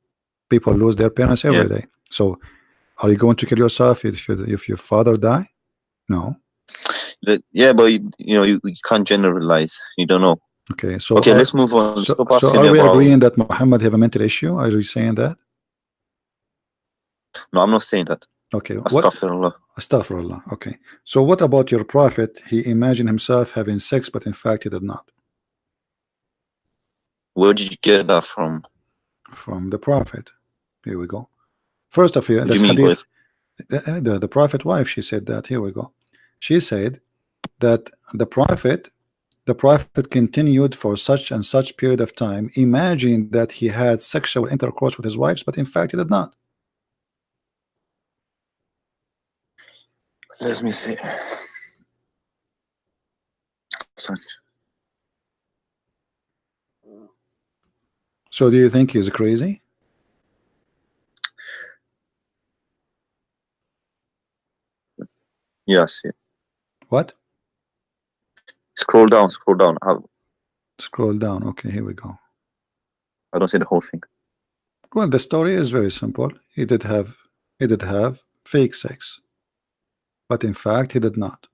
People lose their parents every day. So are you going to kill yourself if your father die? No. Yeah, but you can't generalize. You don't know. Okay, so let's move on. So are we agreeing that Muhammad have a mental issue? Are you saying that? No, I'm not saying that. Okay. Astaghfirullah. Astaghfirullah. Okay. So what about your prophet? He imagined himself having sex, but in fact he did not. Where did you get that from? From the prophet. Here we go. First of all, this hadith. The prophet wife, she said that. Here we go. She said that the prophet The Prophet continued for such and such period of time, imagining that he had sexual intercourse with his wives, but in fact he did not. Let me see. So do you think he's crazy? Yes. Yeah. What? Scroll down. Scroll down. Scroll down. Okay, here we go. I don't see the whole thing. Well, the story is very simple. He did have fake sex, but in fact he did not.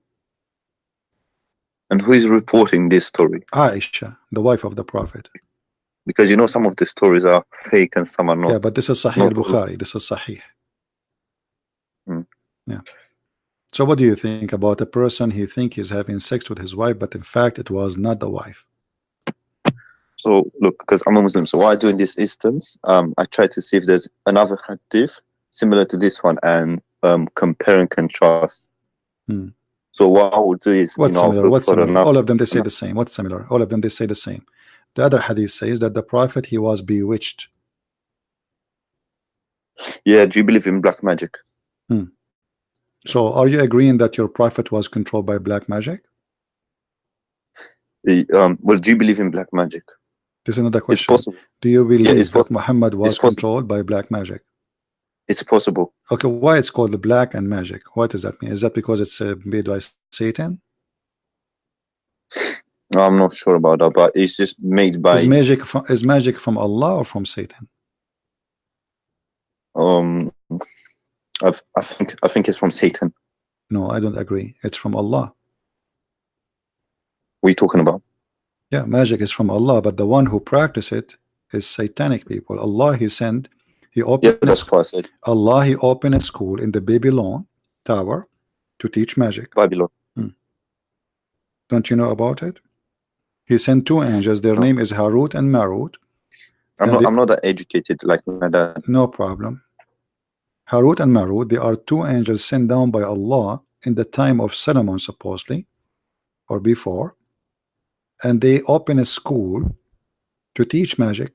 And who is reporting this story? Aisha, the wife of the Prophet. Because you know some of the stories are fake and some are not. Yeah, but this is Sahih al-Bukhari. This is Sahih. Yeah. So what do you think about a person he think he's having sex with his wife, but in fact it was not the wife? So look, because I'm a Muslim, so what I do in this instance, I try to see if there's another hadith similar to this one and compare and contrast. So what I would do is, what's similar? What's similar? All of them they say the same. What's similar? All of them they say the same. The other hadith says that the Prophet he was bewitched. Yeah, do you believe in black magic? So are you agreeing that your Prophet was controlled by black magic? Well, do you believe in black magic? This is another question. It's possible. Do you believe that Muhammad was controlled by black magic? It's possible. Okay, why it's called the black and magic? What does that mean? Is that because it's made by Satan? No, I'm not sure about that, but it's just made by. Is magic from Allah or from Satan? I think it's from Satan. No, I don't agree. It's from Allah. What are you talking about? Yeah, magic is from Allah, but the one who practice it is satanic people. Allah he sent, he opened. Yeah, that's what I said. Allah he opened a school in the Babylon tower to teach magic. Babylon. Don't you know about it? He sent two angels. Their name is Harut and Marut. I'm not that educated like my dad. No problem. Harut and Marut, they are two angels sent down by Allah in the time of Solomon, supposedly, or before, and they open a school to teach magic.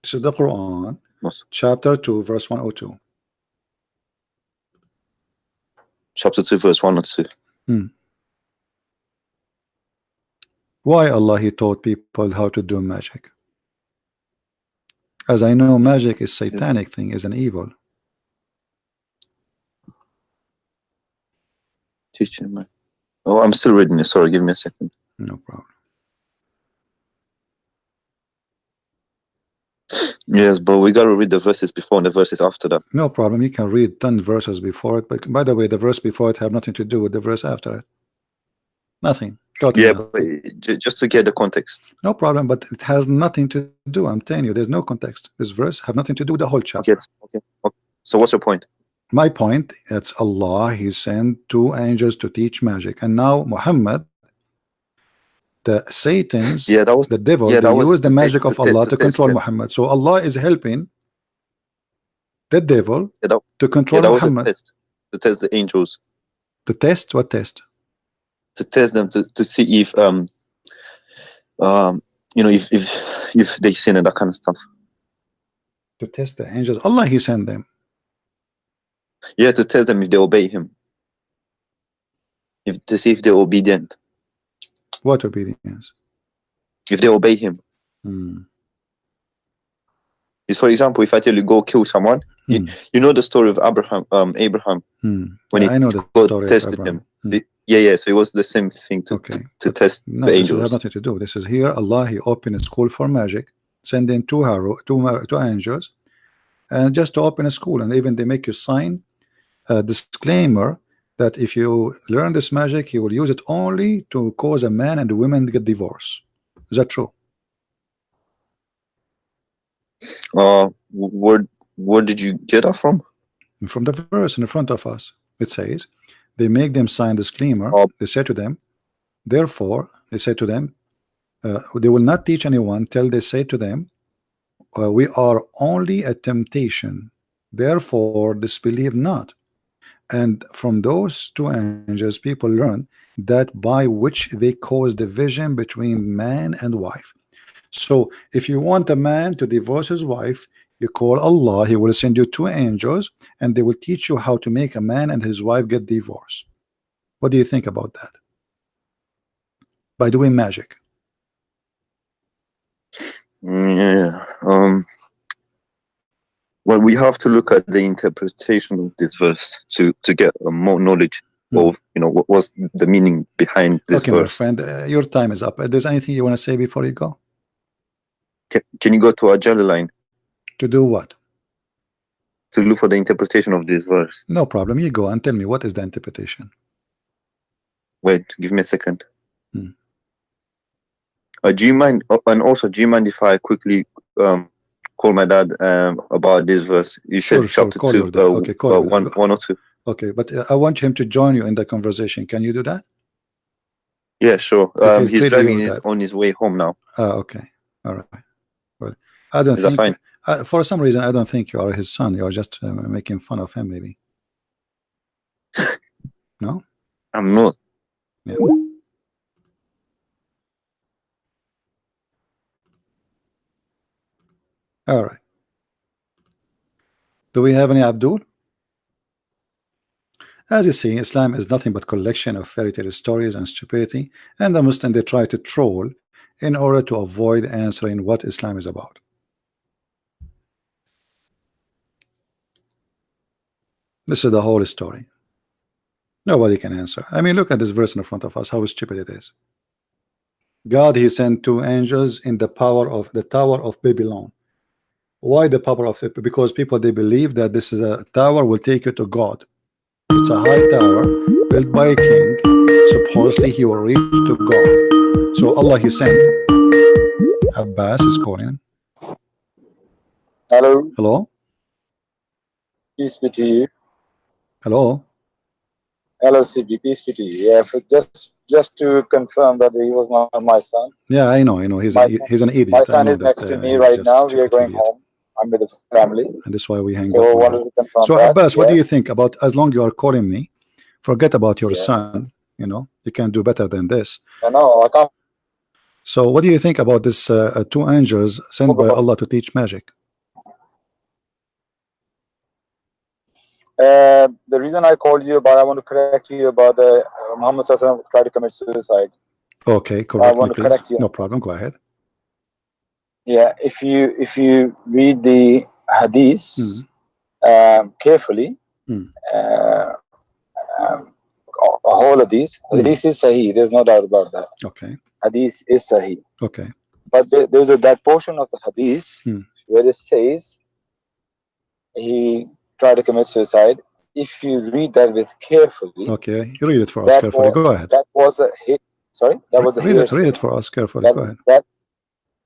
This is the Quran, chapter 2, verse 102. Chapter 2, verse 102. Why Allah he taught people how to do magic? As I know, magic is satanic thing, is an evil. Teaching man. Oh, I'm still reading it. Sorry, give me a second. No problem. Yes, but we gotta read the verses before and the verses after that. No problem. You can read 10 verses before it, but by the way, the verse before it have nothing to do with the verse after it. Nothing. Totally yeah, nothing. But just to get the context. No problem, but it has nothing to do. I'm telling you, there's no context. This verse have nothing to do with the whole chapter. Okay. So what's your point? My point, it's Allah, he sent two angels to teach magic, and now Muhammad, the Satans, the devil, they use the magic of Allah to control Muhammad. So Allah is helping the devil to control Muhammad. To test the angels. To test what test? To test them to see if if they sin and that kind of stuff. To test the angels. Allah he sent them. Yeah, to test them if they obey him. To see if they're obedient. What obedience? If they obey him. Is, for example, if I tell you go kill someone, you know the story of Abraham when I know the story tested him. So, so it was the same thing to test the angels. This has nothing to do. This is here Allah he opened a school for magic, sending two angels, and just to open a school, and even they make you sign a disclaimer that if you learn this magic, you will use it only to cause a man and a woman to get divorced. Is that true? Where did you get that from? From the verse in front of us. It says they make them sign disclaimer. They say to them, therefore, they say to them, they will not teach anyone till they say to them, we are only a temptation, therefore disbelieve not. And from those two angels, people learn that by which they cause division between man and wife. So if you want a man to divorce his wife, you call Allah, he will send you two angels, and they will teach you how to make a man and his wife get divorced. What do you think about that? By doing magic. Yeah. Well, we have to look at the interpretation of this verse to get more knowledge of what was the meaning behind this okay, verse. my friend, your time is up. There's anything you want to say before you go? Can you go to Ajali line To do what? to look for the interpretation of this verse? No problem. You go and tell me what is the interpretation. Wait, give me a second. Hmm. Do you mind? And also, do you mind if I quickly call my dad about this verse? You said chapter call 2, your dad. Okay, call your dad. 1 or 2. Okay, but I want him to join you in the conversation. Can you do that? Yeah, sure. If He's really driving your dad. on his way home now. Okay, all right. Well, I don't Is that think. fine? For some reason, I don't think you are his son. You are just making fun of him, maybe. No, I'm not. yeah. All right. Do we have any Abdul? As you see, Islam is nothing but collection of fairy tale stories and stupidity, and the Muslims they try to troll in order to avoid answering what Islam is about. This is the whole story. Nobody can answer. I mean, look at this verse in front of us, how stupid it is. God, he sent two angels in the power of the Tower of Babylon. Why the power of it? Because people they believe that this is a tower will take you to God. It's a high tower built by a king. Supposedly he will reach to God. So Allah he sent. Abbas is calling. Hello. Hello. Peace be to you. Hello. Hello, CB. Peace be to you. Yeah, for just to confirm that he was not my son. Yeah, I know. He's an idiot. My son is next to me right now. We are going home. I'm with the family. And that's why we hang so up. So wanted to confirm so that. Abbas, what do yes. you think about, as long you are calling me, forget about your son, you can do better than this. No, I can't. So what do you think about this two angels sent by Allah to teach magic? The reason I called you about, I want to correct you about the Muhammad Sallallahu tried to commit suicide. Okay, correct me, please. Correct you. No problem, go ahead. Yeah, if you read the hadith carefully, all of these, hadith is sahih. There's no doubt about that. Okay. Hadith is sahih. Okay. But there's that portion of the hadith where it says he tried to commit suicide. If you read that with carefully. Okay, you read it for us carefully. Go ahead. That was a hit. Sorry, that was a read it for us carefully. Go ahead.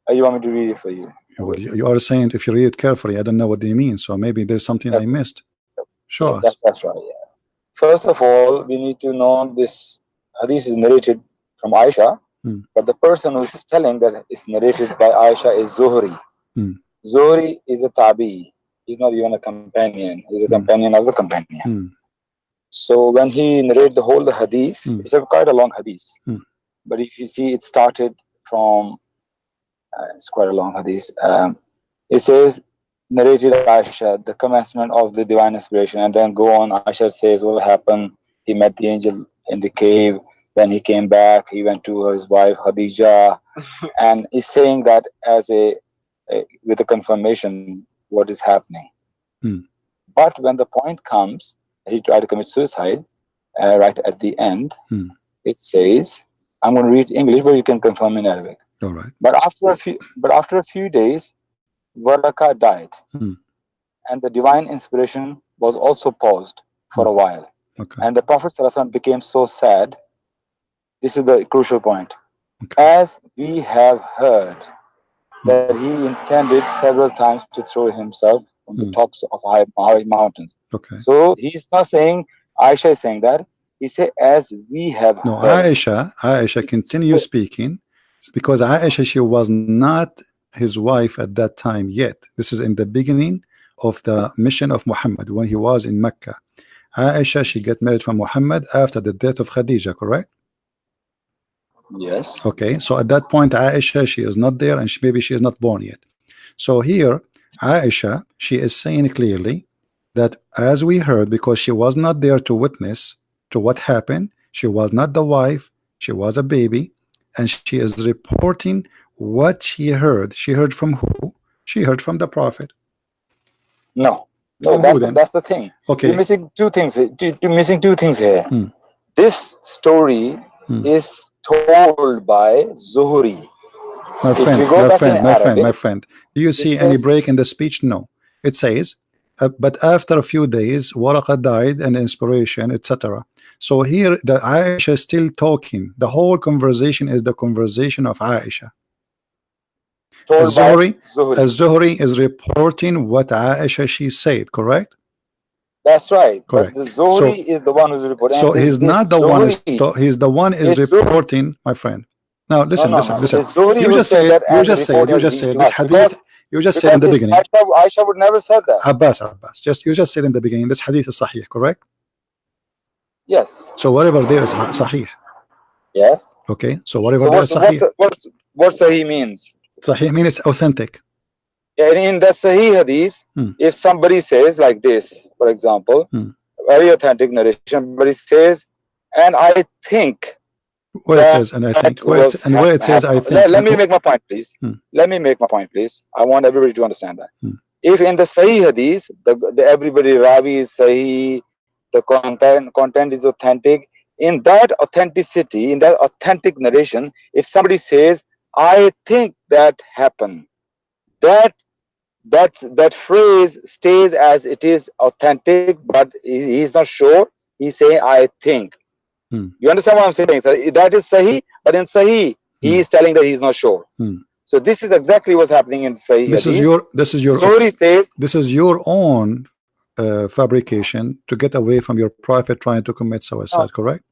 You want me to read it for you? Well, you are saying if you read it carefully, I don't know what they mean. So maybe there's something I missed. Sure. That's right. Yeah. First of all, we need to know this hadith is narrated from Aisha, but the person who's telling that it's narrated by Aisha is Zuhri. Zuhri is a tabi. He's not even a companion. He's a companion of the companion. So when he narrated the whole hadith, it's quite a long hadith. But if you see, it started from. It's quite a long hadith. It says, narrated Aisha, the commencement of the divine inspiration, and then go on. Aisha says what happened. He met the angel in the cave. Then he came back. He went to his wife Khadija, and he's saying that as with a confirmation what is happening. But when the point comes, he tried to commit suicide. Right at the end, it says, I'm going to read English, but you can confirm in Arabic. All right. But after a few days, Waraka died, and the divine inspiration was also paused for a while. Okay. And the Prophet ﷺ became so sad. This is the crucial point. Okay. As we have heard that he intended several times to throw himself from the tops of high mountains. Okay. So he's not saying Aisha is saying that. He said, as we have heard. Aisha continues speaking. Because Aisha, she was not his wife at that time yet. This is in the beginning of the mission of Muhammad when he was in Mecca. Aisha, she get married from Muhammad after the death of Khadija, correct? Yes. Okay, so at that point Aisha, she is not there, and maybe she is not born yet. So here Aisha, she is saying clearly that, as we heard, because she was not there to witness to what happened, she was not the wife, she was a baby, and she is reporting what she heard. She heard from who? She heard from the Prophet. No, From who then? that's the thing. Okay. You're missing two things. You're missing two things here. This story is told by Zuhri. My friend, If you go my back friend, in my Arabic, friend, my friend. Do you see any break in the speech? No. It says, but after a few days, Waraqa died and inspiration, etc. So here, the Aisha is still talking. The whole conversation is the conversation of Aisha. told by Zuhri. Zuhri is reporting what Aisha she said, correct? That's right. Correct. But the Zuhri is the one who's reporting. So he's not the one. He's the one is reporting, my friend. Now listen, listen. You just said this hadith. You just said in the beginning. Aisha would never said that. Abbas, you just said in the beginning, this hadith is sahih, correct? Yes. So whatever there is sahih. Yes. Okay. So whatever there is sahih. What sahih means? Sahih means it's authentic. In the Sahih hadith, if somebody says like this, for example, very authentic narration, but it says, and I think. Where it says, and I think. Where it says, I think. Let me make my point, please. Let me make my point, please. I want everybody to understand that. If in the Sahih hadith, everybody Ravi is Sahih, the content is authentic, in that authenticity, in that authentic narration, if somebody says, I think that happened, that phrase stays as it is authentic, but he's not sure. He's saying, I think. You understand what I'm saying? So that is Sahih, but in Sahih, he is telling that he's not sure. So this is exactly what's happening in Sahih. This is your own fabrication to get away from your prophet trying to commit suicide, correct?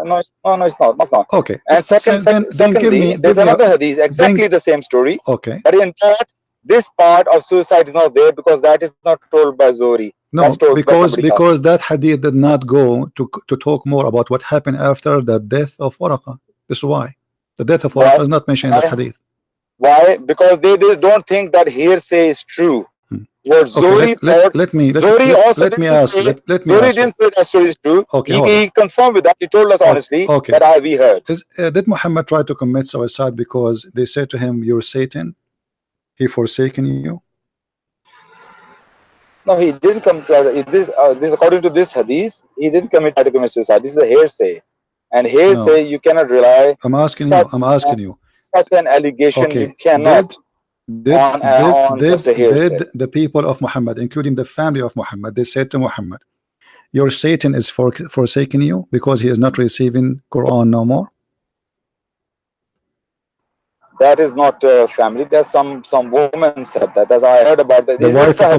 No, it's not. Okay. And secondly, there's another hadith, exactly the same story. Okay. But in that, this part of suicide is not there because that is not told by Zuhri. No, because that hadith did not go to talk more about what happened after the death of Waraqa. This is why. The death of Waraqa is not mentioned in that hadith. Why? Because they don't think that hearsay is true. What Zuhri thought, Zuhri didn't say that story is true. Okay, he confirmed with us. He told us honestly that we heard. Did Muhammad try to commit suicide because they said to him, "You're Satan, he forsaken you"? No, he didn't come. This according to this hadith, he didn't try to commit suicide. This is a hearsay, and hearsay you cannot rely. I'm asking you. Such an allegation you cannot. Did the people of Muhammad, including the family of Muhammad, they said to Muhammad, "Your Satan is forsaking you because he is not receiving Quran no more"? That is not family. There's some woman said that. As I heard about that. The wife of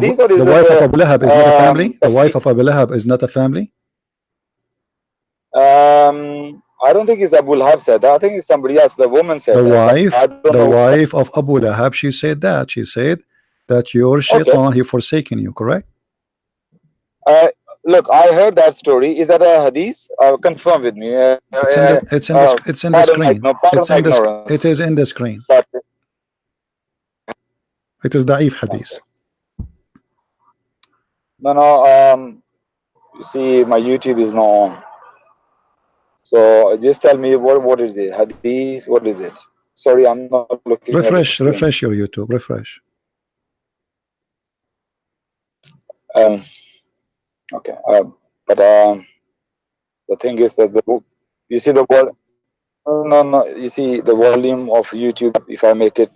Abu Lahab is not a family. The wife of Abu Lahab is not a family. I don't think it's Abu Lahab said that. I think it's somebody else. The woman said the wife of Abu Lahab. She said that. She said that your shaitan he forsaken you. Correct. Look, I heard that story. Is that a hadith? Confirm with me. It's in the screen. It is in the screen. It is da'if hadith. No. You see, my YouTube is not on. So just tell me what is it? Hadith? What is it? Sorry, I'm not looking. Refresh your YouTube. Refresh. Okay, but the thing is that you see the word. No. You see the volume of YouTube. If I make it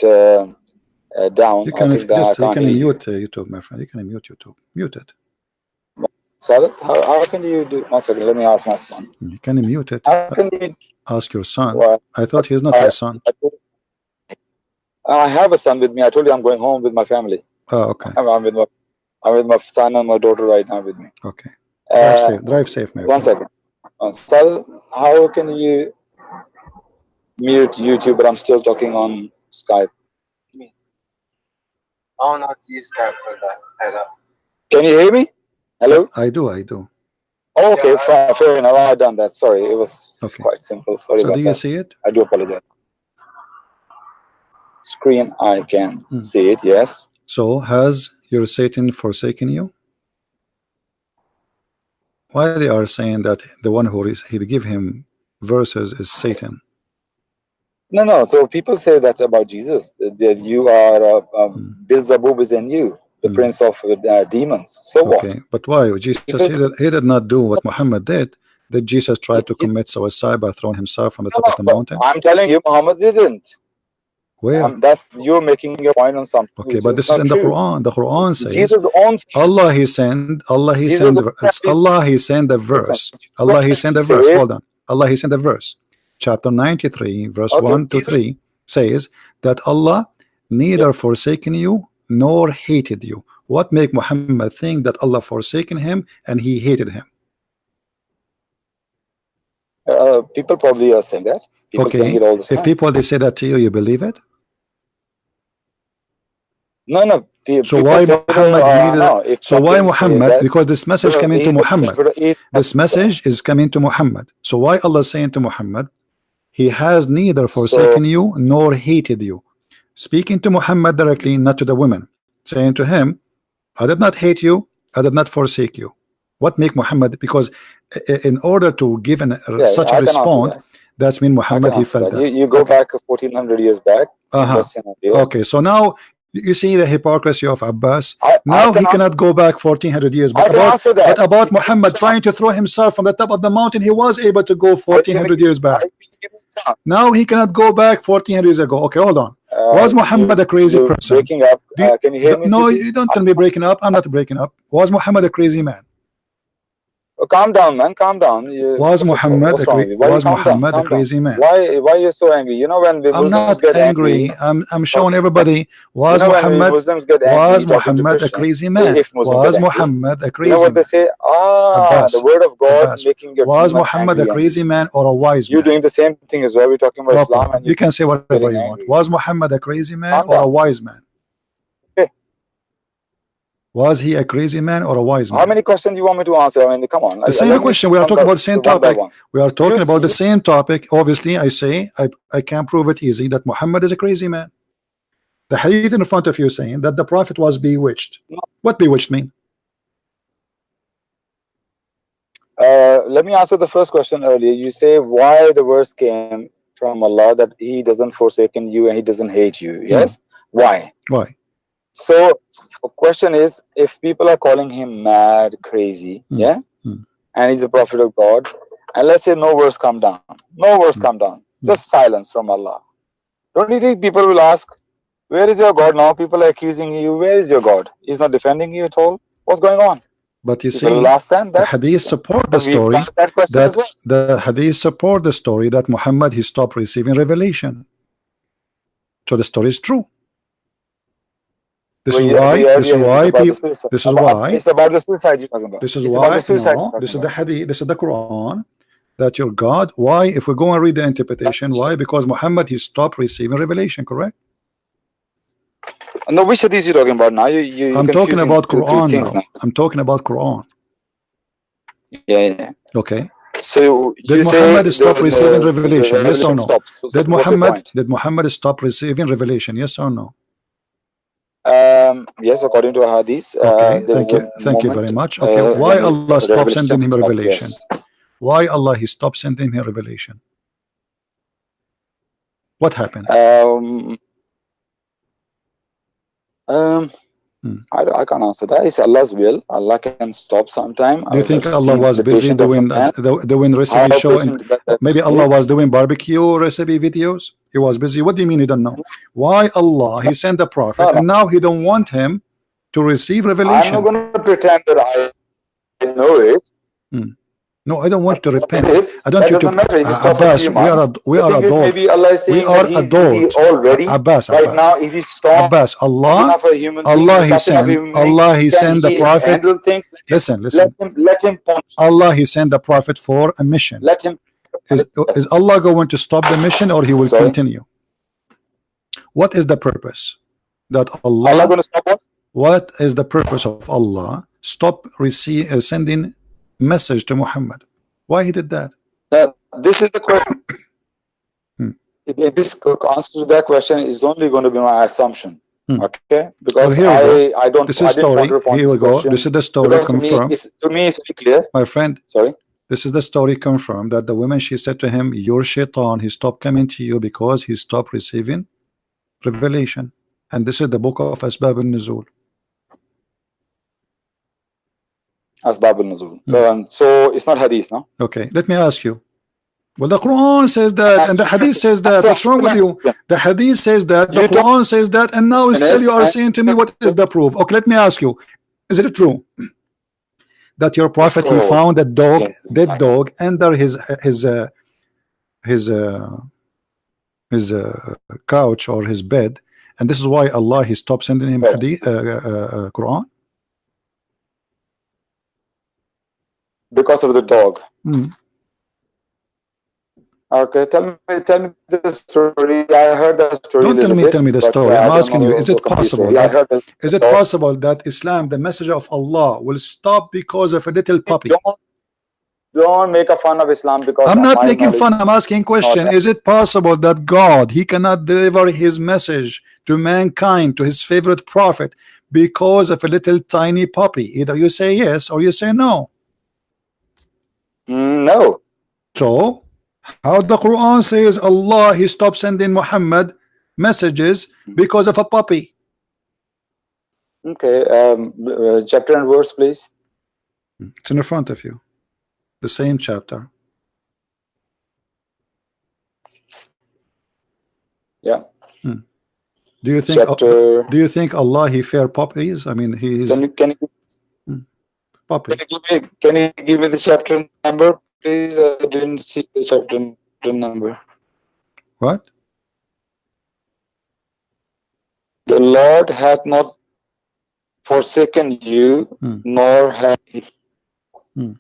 down, you can mute YouTube, my friend. You can mute YouTube. Mute it. Sadat, how can you do? 1 second. Let me ask my son. You can mute it. How can you ask your son? I thought he's not your son. I have a son with me. I told you I'm going home with my family. Oh, okay. I'm with my son and my daughter right now with me. Okay. Drive safe, man. 1 second. So how can you mute YouTube, but I'm still talking on Skype? I don't know how to use Skype for that. Can you hear me? Hello? I do. Okay, Yeah, fair enough. I done that. Sorry, it was Okay. quite simple. Sorry So about do you that. see it? I do apologize. Screen, I can see it. Yes. So has your Satan forsaken you? Why they are saying that the one who is he give him verses is Satan? No. So people say that about Jesus, that you are Beelzebub is in you, the prince of demons. So what? Okay, but why? Jesus he did not do what Muhammad did. Did Jesus try to commit suicide by throwing himself from the top of the mountain? I'm telling you, Muhammad didn't. Where? That's you're making your point on something Okay, which but is this is not in the true. Quran. The Quran says Jesus owns Allah he sent Jesus Allah he sent the verse. Allah he sent the verse. Hold on. Allah he sent the verse. Chapter 93, verse 1 to 3 says that Allah neither forsaken you nor hated you. What make Muhammad think that Allah forsaken him and he hated him? people probably are saying that. People saying Okay, it all the time. if people they say that to you, you believe it? No. So why Muhammad needed no, if so why somebody says Muhammad? that, Because this message so coming to he's Muhammad. This message is coming to Muhammad. So why Allah saying to Muhammad, he has neither forsaken you nor hated you? Speaking to Muhammad directly, not to the women, saying to him, I did not hate you, I did not forsake you. What make Muhammad? Because in order to give such a response, that's mean Muhammad he felt that. You go back 1400 years back. Okay, so now you see the hypocrisy of Abbas. Now he cannot go back 1400 years. But about Muhammad trying to throw himself from the top of the mountain, he was able to go 1400 years back. Now he cannot go back 1400 years ago. Okay, hold on. Was Muhammad a crazy person? Breaking up. Can you hear me? No, you don't tell me breaking up. I'm not breaking up. Was Muhammad a crazy man? Calm down, man. Calm down. Was Muhammad a crazy man? Why you're so angry? You know when the Muslims get angry. I'm showing everybody. Was Muhammad a crazy man? Was Muhammad a crazy man? You know what they say? The word of God making your was Muhammad a crazy man or a wise man? You're doing the same thing as well. We're talking about Islam. And you can say whatever you want. Was Muhammad a crazy man or a wise man? Was he a crazy man or a wise man? How many questions do you want me to answer? I mean, come on. The same question. We are talking about the same topic. We are talking about the same topic. Obviously, I say I can't prove it easy that Muhammad is a crazy man. The hadith in front of you saying that the Prophet was bewitched. No. What bewitched mean? Let me answer the first question earlier. You say why the verse came from Allah that He doesn't forsaken you and He doesn't hate you. Yes? Why? Why? So the question is, if people are calling him mad, crazy, and he's a prophet of God, and let's say no verse come down, just silence from Allah. Don't you think people will ask, where is your God now? People are accusing you. Where is your God? He's not defending you at all. What's going on? But you see, the hadith support the story the hadith support the story that Muhammad he stopped receiving revelation. So the story is true. This is why it's about the suicide you're talking about. This is why this is the hadith, this is the Quran, that your God, why, if we go and read the interpretation, why? Because Muhammad he stopped receiving revelation, correct? No, which hadith you talking about now? I'm talking about Quran now. I'm talking about Quran. Yeah. Okay. So did Muhammad stop receiving revelation? Yes or no? Did Muhammad stop receiving revelation? Yes or no? Yes, according to a hadith. Okay, thank you very much. Okay, why Allah stopped sending him revelation? Why Allah he stopped sending him revelation? What happened? I can't answer that. It's Allah's will. Allah can stop sometime. Do you think Allah was busy doing recipe show? Maybe Allah was doing barbecue recipe videos. He was busy. What do you mean you don't know? Why Allah he sent the prophet and now he don't want him to receive revelation? I'm not going to pretend that I know it. No, I don't want to repent. I don't want you to. Abbas, we are adults. Maybe Allah is saying we are adults already. Abbas, right now, is He strong? Abbas, Allah he sent the prophet. Listen. Let him punch. Allah he sent the prophet for a mission. Let him. Is Allah going to stop the mission or He will continue? What is the purpose? That Allah going to stop what? What is the purpose of Allah stop sending message to Muhammad. Why he did that? This is the question. This answer to that question is only going to be my assumption. Okay, because I don't. This is story. Here we go. This is the story confirmed. To me, it's clear. My friend. Sorry. This is the story confirmed that the woman, she said to him, "Your shaitan, he stopped coming to you because he stopped receiving revelation." And this is the book of Asbab al-Nuzul. Asbab al-Nuzul. So it's not hadith, no? Okay, let me ask you. Well, the Quran says that, and the hadith says that. What's wrong with you? The hadith says that, the Quran says that, and now still you are saying to me, what is the proof? Okay, let me ask you, is it true that your prophet, he found a dog, dead dog, under his couch or his bed, and this is why Allah, he stopped sending him hadith, Quran? Because of the dog. Okay, tell me the story. I heard the story. Don't tell me the story. I'm asking you, is it possible? Is it possible that Islam, the message of Allah, will stop because of a little puppy? Don't make a fun of Islam because I'm not making fun. I'm asking a question. Is it possible that God, he cannot deliver his message to mankind, to his favorite prophet, because of a little tiny puppy? Either you say yes or you say no. No. So how the Quran says Allah, he stopped sending Muhammad messages because of a puppy? Okay, chapter and verse, please. It's in front of you, the same chapter. Yeah. Do you think chapter... do you think Allah, he fair puppies? I mean, he is puppy. Can you give me the chapter number, please? I didn't see the chapter number. What? The Lord hath not forsaken you, nor hath he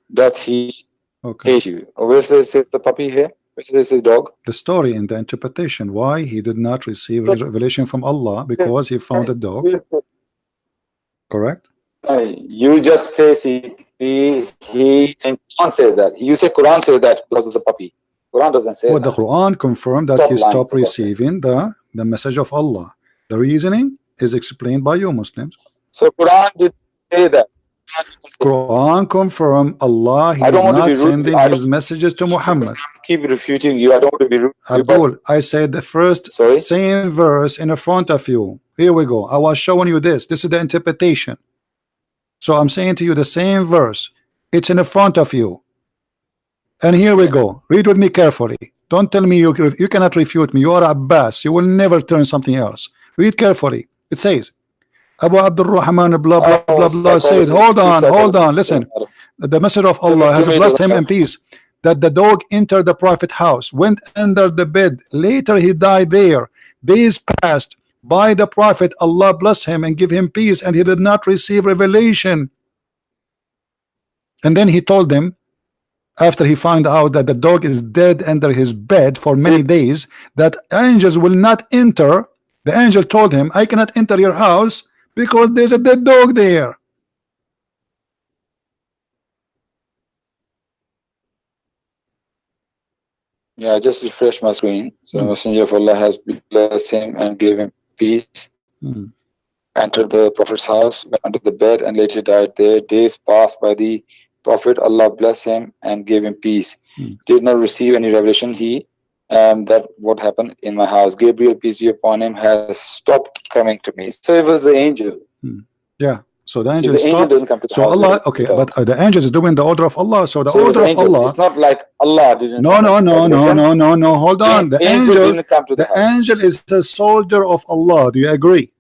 that he hate you. Where says the puppy here? Where says his dog? The story in the interpretation. Why he did not receive revelation from Allah? Because he found a dog. Correct? You just say Quran says that. You say Quran says that because of the puppy. Quran doesn't say that. The Quran confirmed that he stopped receiving the message of Allah. The reasoning is explained by you Muslims. So Quran did say that. Quran confirmed Allah, he is not sending his messages to Muhammad. Keep refuting you. I don't want to be rude. Abdul, I said the first same verse in front of you. Here we go. I was showing you this. This is the interpretation. So I'm saying to you the same verse. It's in front of you. And here we go. Read with me carefully. Don't tell me you cannot refute me. You are Abbas. You will never turn something else. Read carefully. It says, Abu Abdul Rahman blah blah blah blah said, hold on, listen. The message of Allah has blessed him in peace, that the dog entered the prophet house, went under the bed, later he died there. Days passed by the prophet, Allah blessed him and give him peace, and he did not receive revelation. And then he told them, after he found out that the dog is dead under his bed for many days, that angels will not enter. The angel told him, I cannot enter your house because there's a dead dog there. Yeah, I just refreshed my screen. So Messenger of Allah has blessed him and gave him peace. Entered the Prophet's house, went under the bed, and later died there. Days passed by the Prophet, Allah blessed him and gave him peace. Did not receive any revelation. That what happened in my house. Gabriel, peace be upon him, has stopped coming to me. So it was the angel. Yeah. So the angel stopped. Doesn't come to the so house. Allah, okay, but the angel is doing the order of Allah. So the order of Allah. It's not like Allah didn't. No. Hold on. The angel didn't come to the house. Angel is a soldier of Allah. Do you agree?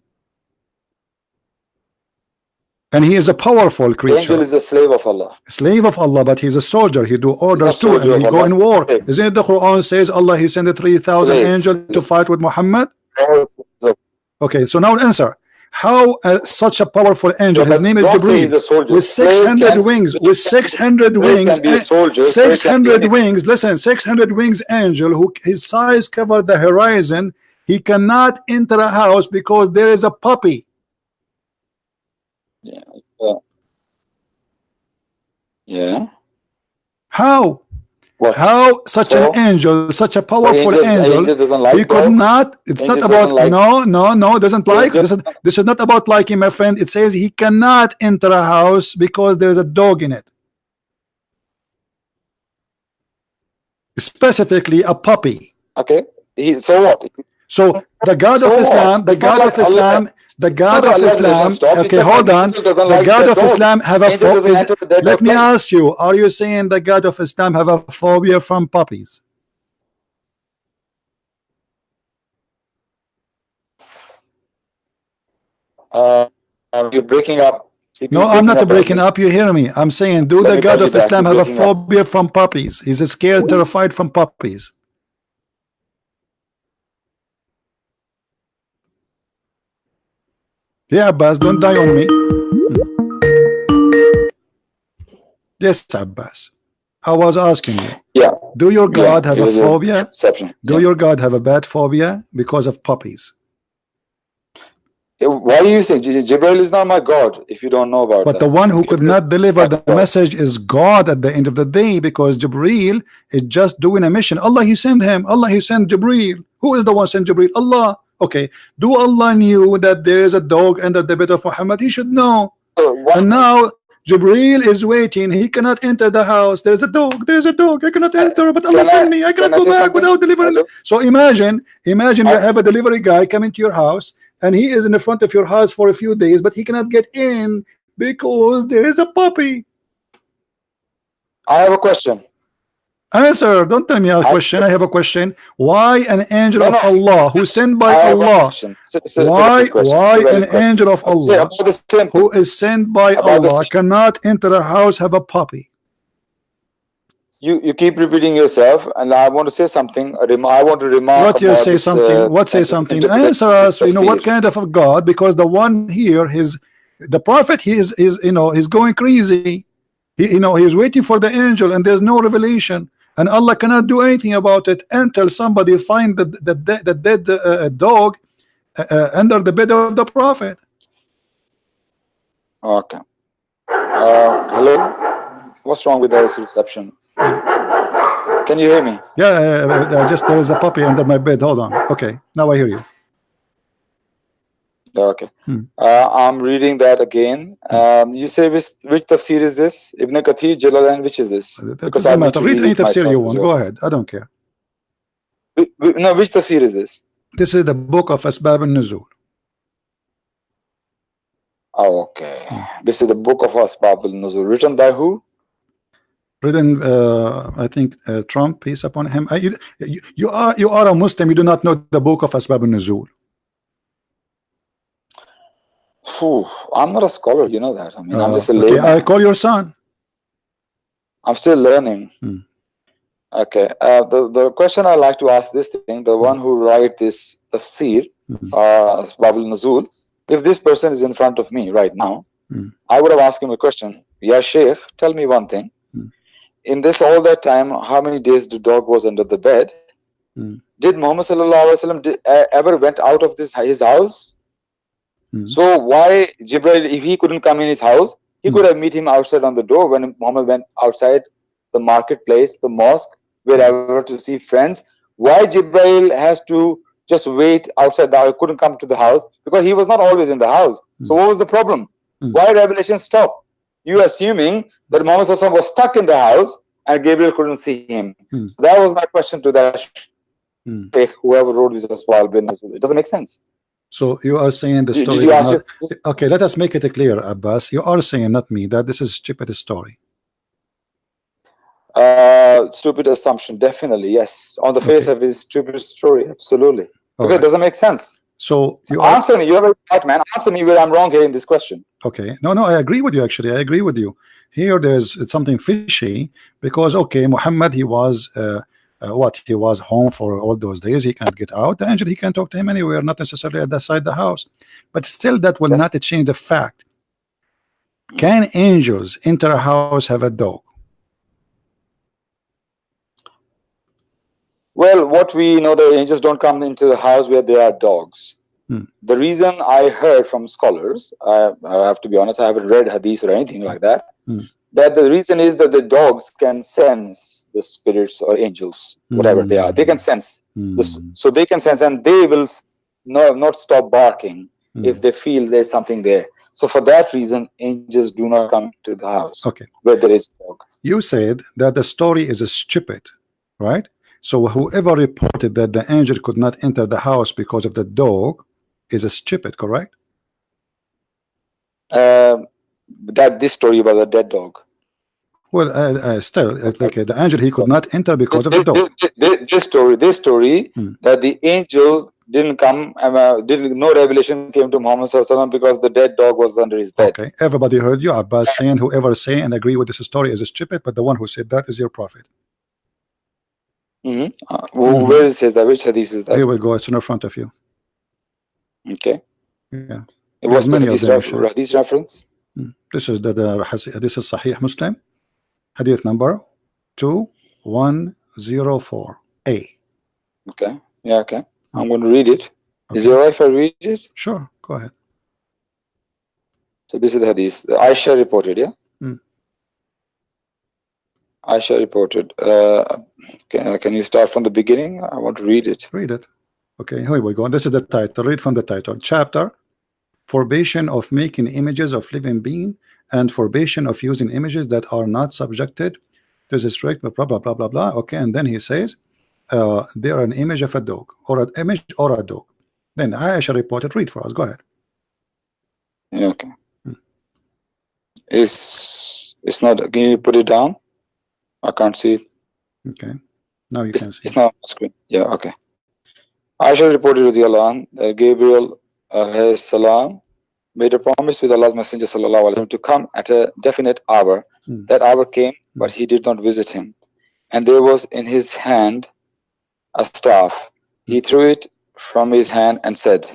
And he is a powerful creature. The angel is a slave of Allah. Slave of Allah, but he's a soldier. He do orders too, and he go in war. Isn't it the Quran says Allah, he sent 3,000 angels to fight with Muhammad? Okay, so now answer. How such a powerful angel, his name is Jibreel, with 600 wings, with 600 wings, 600 wings, listen, 600 wings angel, who his size covered the horizon, he cannot enter a house because there is a puppy. Yeah. How? What? How such So, an angel, such a powerful angel angel, doesn't like he could dogs? not, it's not Angels about, doesn't like- no, doesn't like, Angels- this is not about liking, my friend. It says he cannot enter a house because there's a dog in it. Specifically a puppy. Okay. So what? So the God So of what? Islam, the It's not God like of Islam, the God No, of Allah doesn't Islam, stop. okay, It's just hold like on. angel doesn't The like God the of dog. Islam have a Angel doesn't enter the dead let dog me place. ask you, are you saying the God of Islam have a phobia from puppies? You're breaking up. See, No, you're I'm not breaking again. up. You hear me? I'm saying, do Let the me God call you of back. Islam You're have a breaking up. phobia from puppies? He's scared, terrified from puppies. Yeah, Abbas, don't die on me. Yes, Abbas. I was asking you. Yeah. Do your God have it a was your phobia? perception. Do your God have a bad phobia because of puppies? Why are you saying Jibril is not my God if you don't know about But that? the one who could Gabriel not deliver is my the God. message is God at the end of the day, because Jibril is just doing a mission. Allah, he sent him. Allah, he sent Jibril. Who is the one sent Jibril? Allah. Okay. Do Allah knew that there is a dog under the bed of Muhammad? He should know. And now Jibril is waiting. He cannot enter the house. There's a dog. There's a dog. I cannot enter. But Allah sent me. I cannot go back without delivering. So imagine you have a delivery guy coming to your house, and he is in the front of your house for a few days, but he cannot get in because there is a puppy. I have a question. Answer. Don't tell me a question. I have a question. Why an angel of Allah who sent by Allah? Why an angel of Allah who is sent by Allah cannot enter a house have a puppy? You keep repeating yourself, and I want to say something. I want to remark. What you say something? What say something? Answer us. You know what kind of a God? Because the one here, the prophet, he is he's going crazy. He's waiting for the angel, and there's no revelation, and Allah cannot do anything about it until somebody find the dead dog under the bed of the prophet. Okay. Hello. What's wrong with this reception? Can you hear me? Yeah, just there is a puppy under my bed. Hold on. Okay, now I hear you. Okay. I'm reading that again. You say which tafsir is this? Ibn Kathir, Jalalain, which is this? It doesn't matter. Read any tafsir you want. Go ahead. I don't care. No, which tafsir is this? This is the book of Asbab al-Nuzul. Oh, okay. This is the book of Asbab al-Nuzul. Written by who? Written, I think, Trump, peace upon him. You are a Muslim. You do not know the book of Asbab al-Nuzul. I'm not a scholar, you know that. I mean, I'm just a layman. Okay, I call your son. I'm still learning. Okay. The question I like to ask this thing, the one who write this tafsir, Asbab al-Nuzul, if this person is in front of me right now, I would have asked him a question. Ya Sheikh, tell me one thing. In this all that time, how many days the dog was under the bed? Did Muhammad sallallahu alaihi wasallam ever went out of his house? So why Jibril, if he couldn't come in his house, he could have met him outside on the door when Muhammad went outside the marketplace, the mosque, wherever to see friends. Why Jibril has to just wait outside the house, couldn't come to the house? Because he was not always in the house. So what was the problem? Why revelation stopped? You assuming that Muhammad sallallahu alaihi wasallam was stuck in the house and Gabriel couldn't see him. So that was my question to that whoever wrote this as well. It doesn't make sense. So you are saying the story Did you is ask not... Okay, let us make it clear, Abbas. You are saying, not me, that this is a stupid story. Stupid assumption, definitely, yes. On the face of his stupid story, absolutely. Okay, it doesn't make sense. So you answer me. You're a smart man. Answer me where I'm wrong here in this question. Okay, no, I agree with you. Actually, I agree with you. Here, there's something fishy because Muhammad, he was he was home for all those days. He can't get out. The angel, he can talk to him anywhere, not necessarily outside the house. But still, that will not change the fact. Can angels enter a house have a dog? Well, what we know, the angels don't come into the house where there are dogs. The reason I heard from scholars, I have to be honest, I haven't read hadith or anything like that. that the reason is that the dogs can sense the spirits or angels, whatever they are. They can sense this, so they can sense, and they will not stop barking if they feel there's something there. So for that reason, angels do not come to the house where there is a dog. You said that the story is stupid, right? So whoever reported that the angel could not enter the house because of the dog is stupid, correct? That this story about the dead dog. Well, still, like the angel, he could not enter because of the dog. This story that the angel didn't come, no revelation came to Muhammad ﷺ because the dead dog was under his bed. Okay, everybody heard you, Abbas, saying whoever say and agree with this story is stupid, but the one who said that is your prophet. Where it says that? Which hadith is that? Here we go. It's in front of you. Okay. Yeah. What's the hadith reference? This is this is Sahih Muslim, hadith number 2104A. Okay. Yeah. Okay. I'm going to read it. Okay. Is it alright if I read it? Sure. Go ahead. So this is the hadith. Aisha reported. Yeah. Aisha reported. Can you start from the beginning? I want to read it. Read it. Okay. Here we go. This is the title. Read from the title. Chapter: Forbidden of making images of living being and forbidden of using images that are not subjected to the strict blah blah blah blah blah. Okay, and then he says they are an image of a dog or an image or a dog. Then Aisha reported. Read for us. Go ahead. Yeah, okay. It's not. Can you put it down? I can't see it. Okay. Now you can see. It's not on the screen. Yeah. Okay. Aisha reported that Gabriel salam made a promise with Allah's Messenger sallallahu alaihi wasallam to come at a definite hour. That hour came, but he did not visit him. And there was in his hand a staff. He threw it from his hand and said,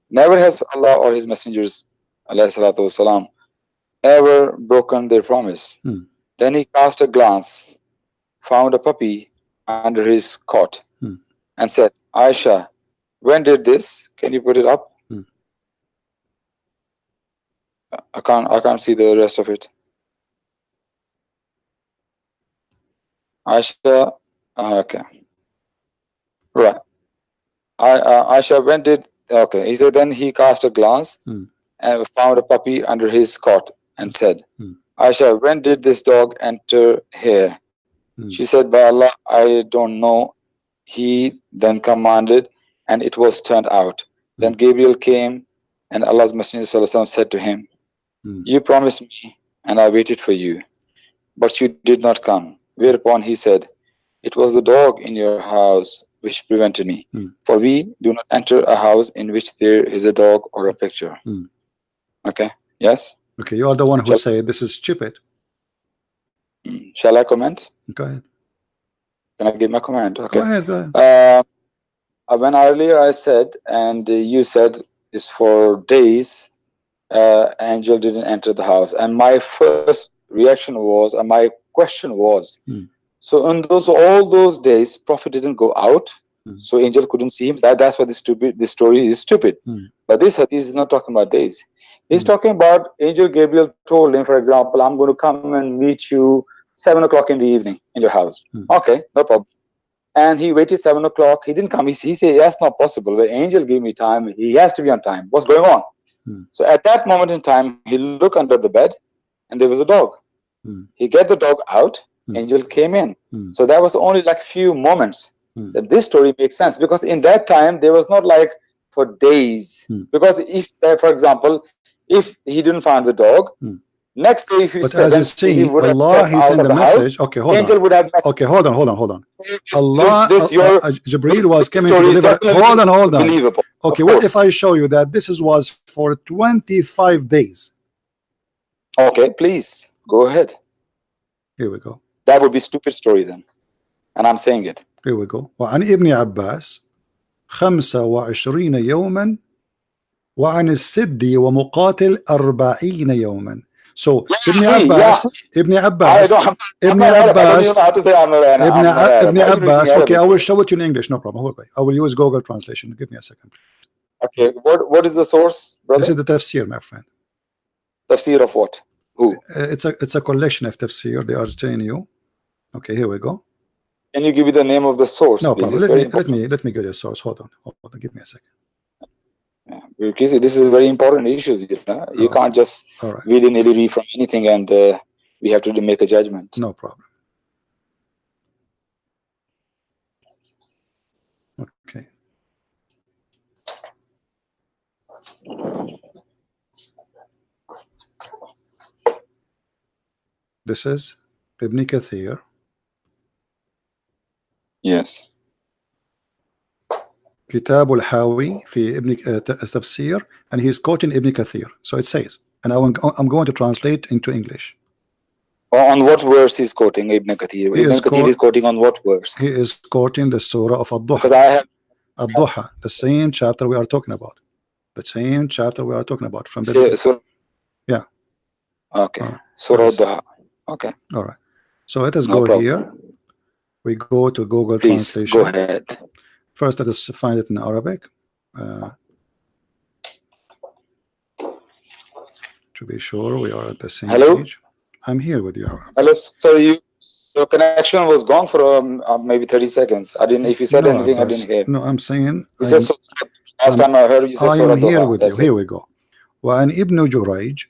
never has Allah or his messengers alayhi salatu wasalam ever broken their promise. Then he cast a glance, found a puppy under his cot, and said, Aisha, when did this? Can you put it up? I can't see the rest of it. Aisha, okay, right. Aisha, when did? Okay, he said. Then he cast a glance and found a puppy under his cot and said, Aisha, when did this dog enter here? She said, by Allah, I don't know. He then commanded, and it was turned out. Then Gabriel came, and Allah's Messenger ﷺ said to him, you promised me, and I waited for you, but you did not come. Whereupon he said, it was the dog in your house which prevented me. For we do not enter a house in which there is a dog or a picture. Okay, yes? Okay, you are the one who said this is stupid. Shall I comment? Go ahead. Can I give my comment? Okay. Go ahead, go ahead. When earlier I said, and you said, is for days, angel didn't enter the house. And my first reaction was, and my question was, so in all those days, Prophet didn't go out, so angel couldn't see him. That's why this story is stupid. But this hadith is not talking about days. He's talking about angel Gabriel told him, for example, I'm going to come and meet you 7 o'clock in the evening in your house. Okay, no problem. And he waited 7 o'clock. He didn't come. He said, that's not possible. The angel gave me time. He has to be on time. What's going on? So at that moment in time, he looked under the bed and there was a dog. He get the dog out. Angel came in. So that was only like few moments. So this story makes sense because in that time, there was not like for days. Because if, for example, if he didn't find the dog, next day if you said, as you see, Allah, he sent the message. Okay, hold on. Would have okay, hold on. Allah, Jibreel was coming to deliver. Hold on. Believable. Okay, what if I show you that this was for 25 days? Okay, please go ahead. Here we go. That would be stupid story then, and I'm saying it. Here we go. وعن ابن عباس 25 يوما وعن السدي ومقاتل 40 يوما. So Ibn Abbas, okay, I will show it you in English, no problem. Okay, I will use Google translation. Give me a second. Okay, what is the source, brother? This is the tafsir, my friend. Tafsir of what? Who? It's a collection of tafsir. They are telling you. Okay, here we go. Can you give me the name of the source? No please? problem. It's Let me get a source. Hold on. Give me a second. Yeah, because this is very important issues. You know? You can't just willy-nilly read from anything, and we have to make a judgment. No problem. Okay. This is Ibn Kathir. Yes. Kitab al-Hawi fi Ibn Tafsir, and he's quoting Ibn Kathir. So it says, and I'm going to translate into English. On what verse he's quoting Ibn Kathir? Ibn Kathir is quoting on what verse? He is quoting the surah of Ad-Duha. Because I have Ad-Duha, the same chapter we are talking about. The same chapter we are talking about from the yeah. Okay. Surah Ad-Duha. Okay. All right. So let us go here. We go to Google Please, Translation. Go ahead. First, let us find it in Arabic. To be sure, we are at the same page. I'm here with you. Hello. So your connection was gone for maybe 30 seconds. I didn't. If you said anything, I didn't hear. No, I'm saying. Last time I heard you say Surah I am here with you. It. Here we go. وعن ابن جريج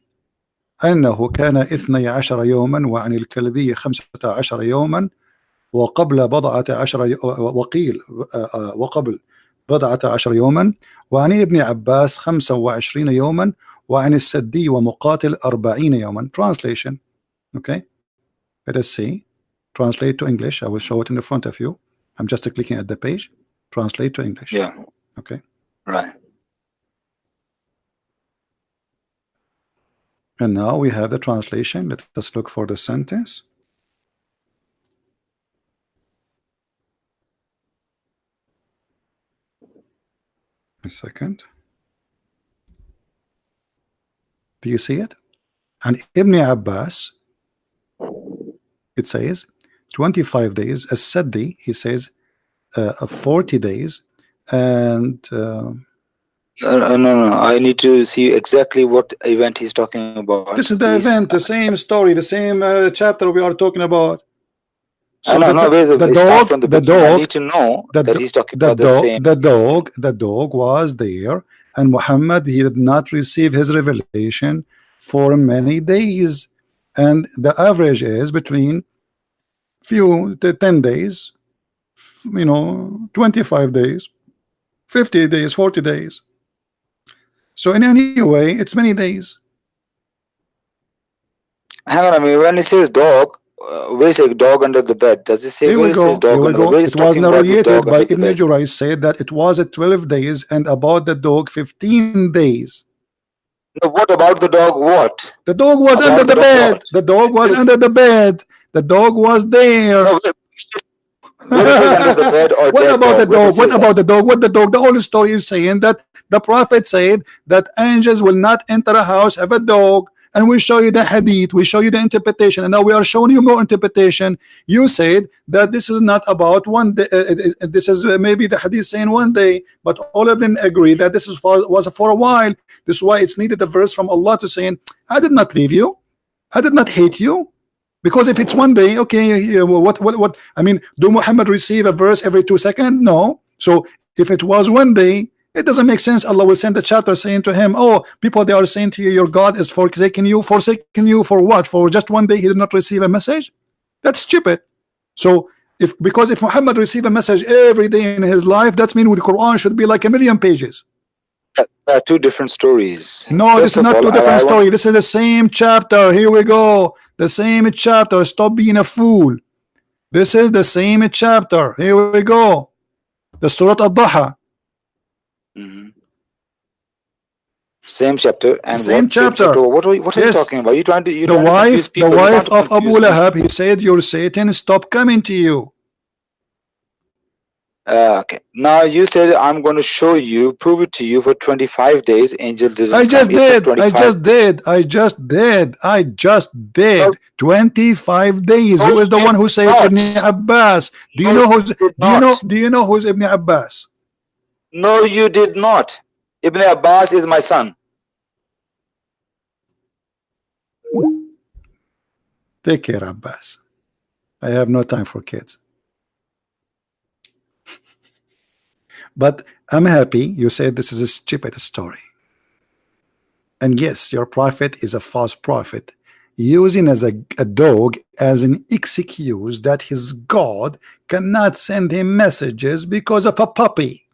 أنه كان 12 يوما وعن الكلبي 15 يوما وقبل بضعة عشر وقبل بضعة عشر يوما وعن ابن عباس 25 يوما وعن السدي ومقاتل 40 يوما. Translation. Okay, let us see. Translate to English. I will show it in the front of you. I'm just clicking at the page. Translate to English. Yeah. Okay. Right. And now we have the translation. Let us look for the sentence. A second. Do you see it? And Ibn Abbas, it says 25 days. As-Saddi, he says 40 days. And no. I need to see exactly what event he's talking about. This is the event, the same story, the same chapter we are talking about. So the dog. I need to know that he's talking about the same. The dog was there, and Muhammad, he did not receive his revelation for many days, and the average is between 10 days, 25 days, 50 days, 40 days. So in any way, it's many days. Hang on, I mean, when he says dog, where is a dog under the bed? Does it say Here where we it go. says dog under the bed? It was narrated by Ibn Jurayj, said that it was at 12 days, and about the dog 15 days. No, what about the dog? What? The dog was under the bed. The dog was under the bed. The dog was there. No, what is under the bed or what about the dog? What about the dog? What the dog? The whole story is saying that the prophet said that angels will not enter a house have a dog, and we show you the hadith, we show you the interpretation, and now we are showing you more interpretation. You said that this is not about one day. This is maybe the hadith saying one day, but all of them agree that this was for a while. This is why it's needed a verse from Allah to saying, I did not leave you, I did not hate you. Because if it's one day, okay, what I mean, do Muhammad receive a verse every 2 seconds? No. So if it was one day, it doesn't make sense. Allah will send a chapter saying to him, oh, people, they are saying to you, your God is forsaking you for what? For just one day he did not receive a message? That's stupid. So because if Muhammad received a message every day in his life, that means the Quran should be like 1,000,000 pages. There are two different stories. No, this is not two different stories. This is the same chapter. Here we go. The same chapter. Stop being a fool. This is the same chapter. Here we go. The Surah Ad-Duha. Same chapter and same chapter. What are you talking about? You trying to the wife of Abu Lahab, he said, your Satan stop coming to you. Okay. Now you said I'm going to show you, prove it to you for 25 days. Angel didn't. I just did. 25 days. Who is the one who said Ibn Abbas? Do you know who's Ibn Abbas? No, you did not. Ibn Abbas is my son. Take care, Abbas. I have no time for kids. But I'm happy you said this is a stupid story. And yes, your prophet is a false prophet, using as a dog as an excuse that his God cannot send him messages because of a puppy.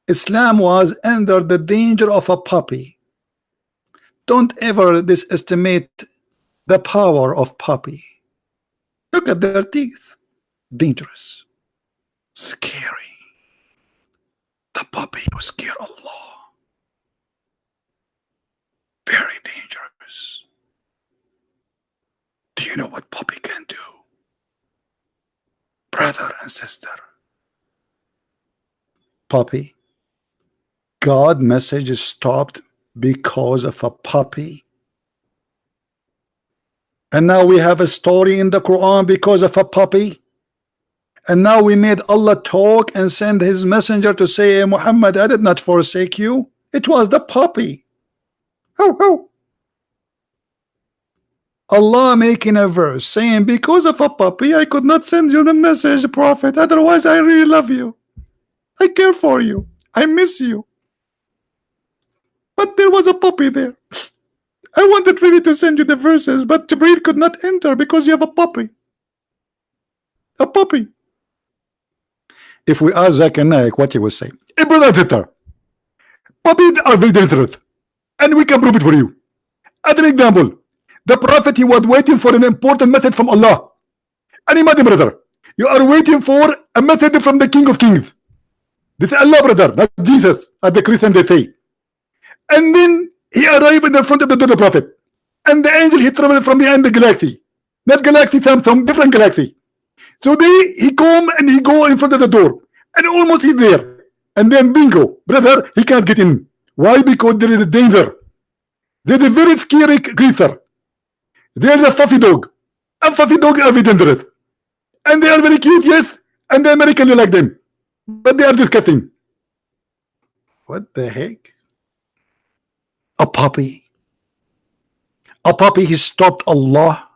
Islam was under the danger of a puppy. Don't ever underestimate the power of puppy. Look at their teeth. Dangerous. Scary. The puppy who scared Allah. Very dangerous. Do you know what puppy can do? Brother and sister. Puppy. God message is stopped because of a puppy. And now we have a story in the Quran because of a puppy. And now we made Allah talk and send his messenger to say, hey, Muhammad, I did not forsake you. It was the puppy. Ho, ho. Allah making a verse saying, because of a puppy, I could not send you the message, Prophet. Otherwise, I really love you. I care for you. I miss you. But there was a puppy there. I wanted really to send you the verses, but Jibreel could not enter because you have a puppy. A puppy. If we ask Zakir Naik what he will say, hey, brother Twitter, puppies are very dangerous, and we can prove it for you. As an example, the Prophet, he was waiting for an important message from Allah. And imagine, brother, you are waiting for a message from the King of Kings. This is Allah, brother, not Jesus, as the Christians they say. And then he arrived in the front of the door of the Prophet. And the angel, he traveled from behind the galaxy. Not galaxy, some different galaxy. So he come and he go in front of the door. And almost he's there. And then bingo, brother, he can't get in. Why? Because there is a danger. There is a very scary creature. There is a fluffy dog. And fluffy dogs are very dangerous. And they are very cute, yes. And the Americans like them. But they are disgusting. What the heck? A puppy. A puppy, he stopped Allah.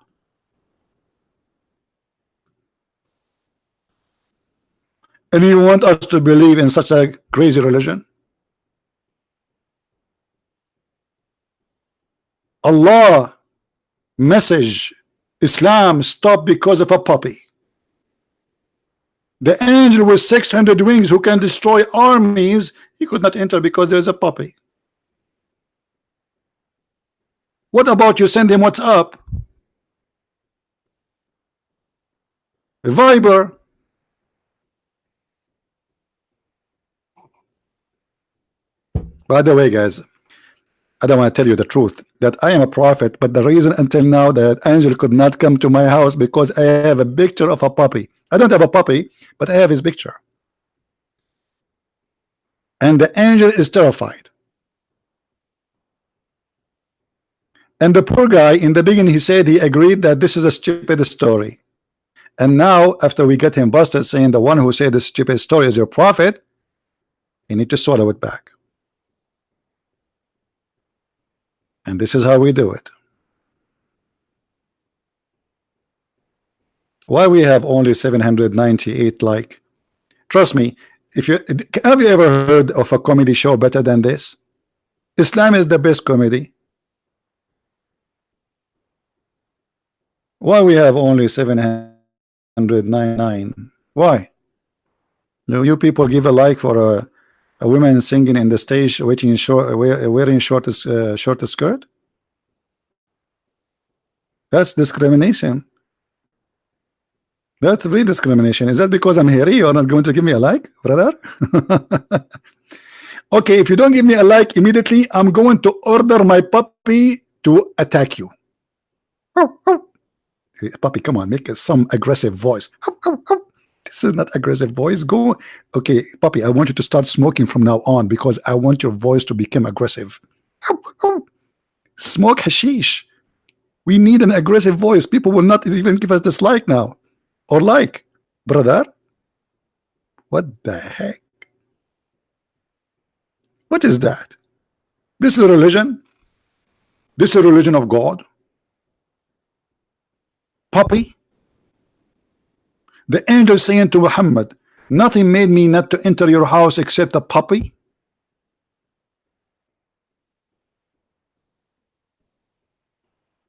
And you want us to believe in such a crazy religion? Allah message Islam stopped because of a puppy. The angel with 600 wings who can destroy armies, he could not enter because there's a puppy. What about you send him WhatsApp, Viber? By the way, guys, I don't want to tell you the truth that I am a prophet, but the reason until now that angel could not come to my house because I have a picture of a puppy. I don't have a puppy, but I have his picture. And the angel is terrified. And the poor guy in the beginning, he said he agreed that this is a stupid story. And now after we get him busted saying the one who said this stupid story is your prophet, you need to swallow it back. And this is how we do it. Why we have only 798 like? Trust me, if you have you ever heard of a comedy show better than this? Islam is the best comedy. Why we have only 799? Why? Do you people give a like for a woman singing in the stage, wearing short skirt? That's discrimination. That's real discrimination. Is that because I'm hairy? You're not going to give me a like, brother? Okay, if you don't give me a like immediately, I'm going to order my puppy to attack you. Hey, puppy, come on, make some aggressive voice. This is not aggressive voice. Go. Okay, puppy, I want you to start smoking from now on because I want your voice to become aggressive. Smoke hashish. We need an aggressive voice. People will not even give us dislike now. Or like, brother. What the heck? What is that? This is a religion. This is a religion of God. puppy. The angel saying to Muhammad, nothing made me not to enter your house except a puppy.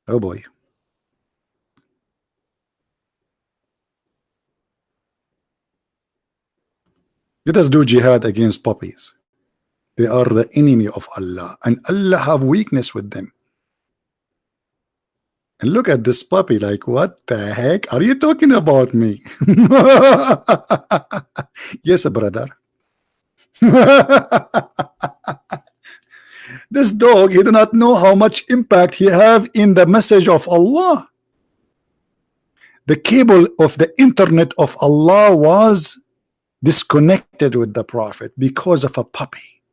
Oh boy. Let us do jihad against puppies. They are the enemy of Allah, and Allah have weakness with them. And look at this puppy, like, what the heck are you talking about me? Yes, brother. This dog, he do not know how much impact he have in the message of Allah. The cable of the internet of Allah was disconnected with the Prophet because of a puppy.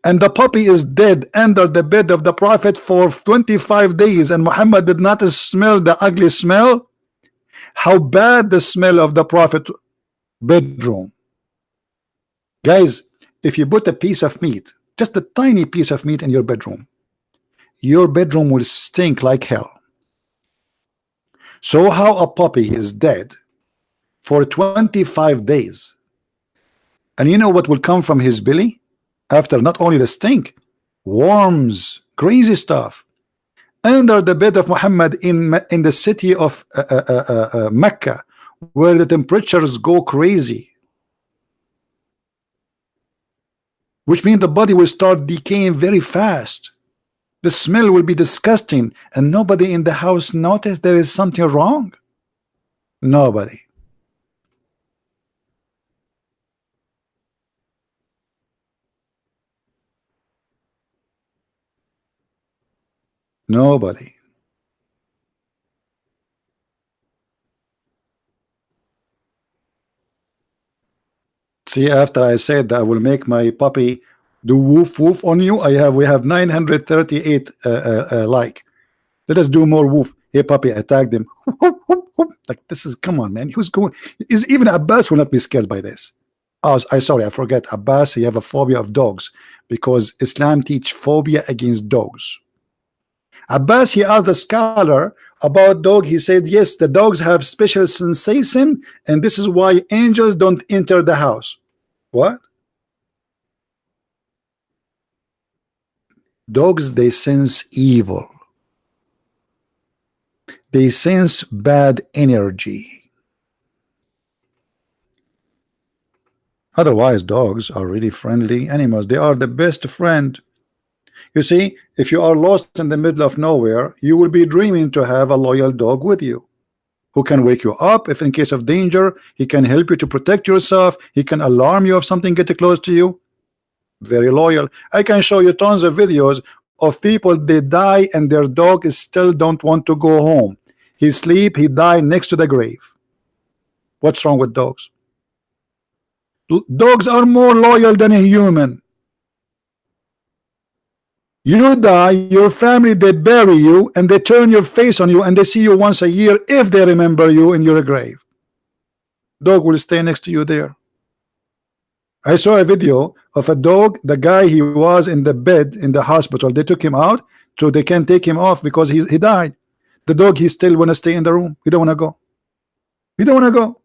And the puppy is dead under the bed of the Prophet for 25 days, and Muhammad did not smell the ugly smell. How bad the smell of the Prophet bedroom. Guys, if you put a piece of meat, just a tiny piece of meat in your bedroom will stink like hell. So how a puppy is dead for 25 days, and you know what will come from his belly after? Not only the stink, worms, crazy stuff. Under the bed of Muhammad in the city of Mecca, where the temperatures go crazy, which means the body will start decaying very fast. The smell will be disgusting, and nobody in the house noticed there is something wrong. Nobody. Nobody. See, after I said that I will make my puppy do woof woof on you, we have 938 like. Let us do more woof. Hey puppy, attack them. Like, this is, come on man, who's going? Is even Abbas will not be scared by this. Oh, I forget, Abbas, he have a phobia of dogs because Islam teach phobia against dogs. Abbas, he asked the scholar about dog. He said yes, the dogs have special sensation, and this is why angels don't enter the house. What? Dogs, they sense evil. They sense bad energy. Otherwise, dogs are really friendly animals. They are the best friend. You see, if you are lost in the middle of nowhere, you will be dreaming to have a loyal dog with you who can wake you up if in case of danger. He can help you to protect yourself. He can alarm you if something gets close to you. Very loyal. I can show you tons of videos of people, they die and their dog is still don't want to go home. He sleep, he die next to the grave. What's wrong with dogs? Dogs are more loyal than a human. You die, your family, they bury you and they turn your face on you and they see you once a year if they remember you in your grave. Dog will stay next to you there. I saw a video of a dog. The guy, he was in the bed in the hospital. They took him out so they can't take him off because he died. The dog, he still want to stay in the room. He don't want to go. He don't want to go.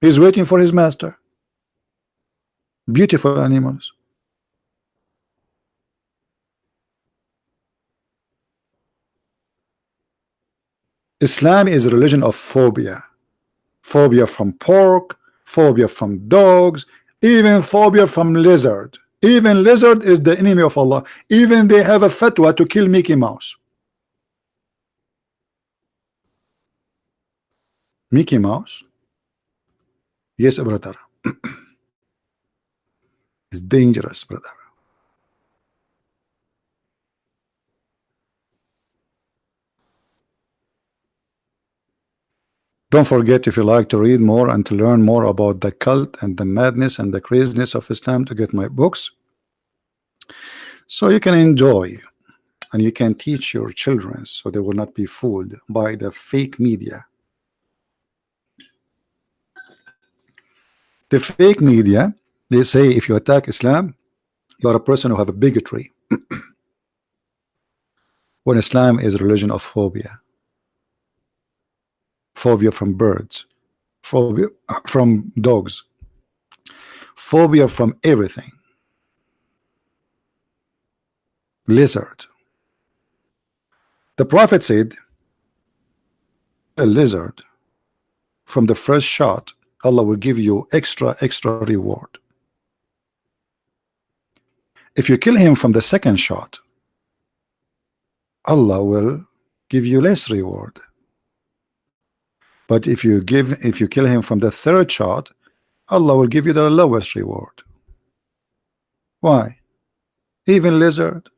He's waiting for his master. Beautiful animals. Islam is a religion of phobia. Phobia from pork, phobia from dogs, even phobia from lizard. Even lizard is the enemy of Allah. Even they have a fatwa to kill Mickey Mouse. Mickey Mouse? Yes, brother. It's dangerous, brother. Don't forget, if you like to read more and to learn more about the cult and the madness and the craziness of Islam, to get my books so you can enjoy and you can teach your children so they will not be fooled by the fake media. The fake media, they say if you attack Islam, you are a person who have a bigotry. When Islam is a religion of phobia. phobia from birds, phobia from dogs, phobia from everything. Lizard. The Prophet said, a lizard from the first shot, Allah will give you extra reward. If you kill him from the second shot, Allah will give you less reward. But if you kill him from the third shot, Allah will give you the lowest reward. Why? Even lizard,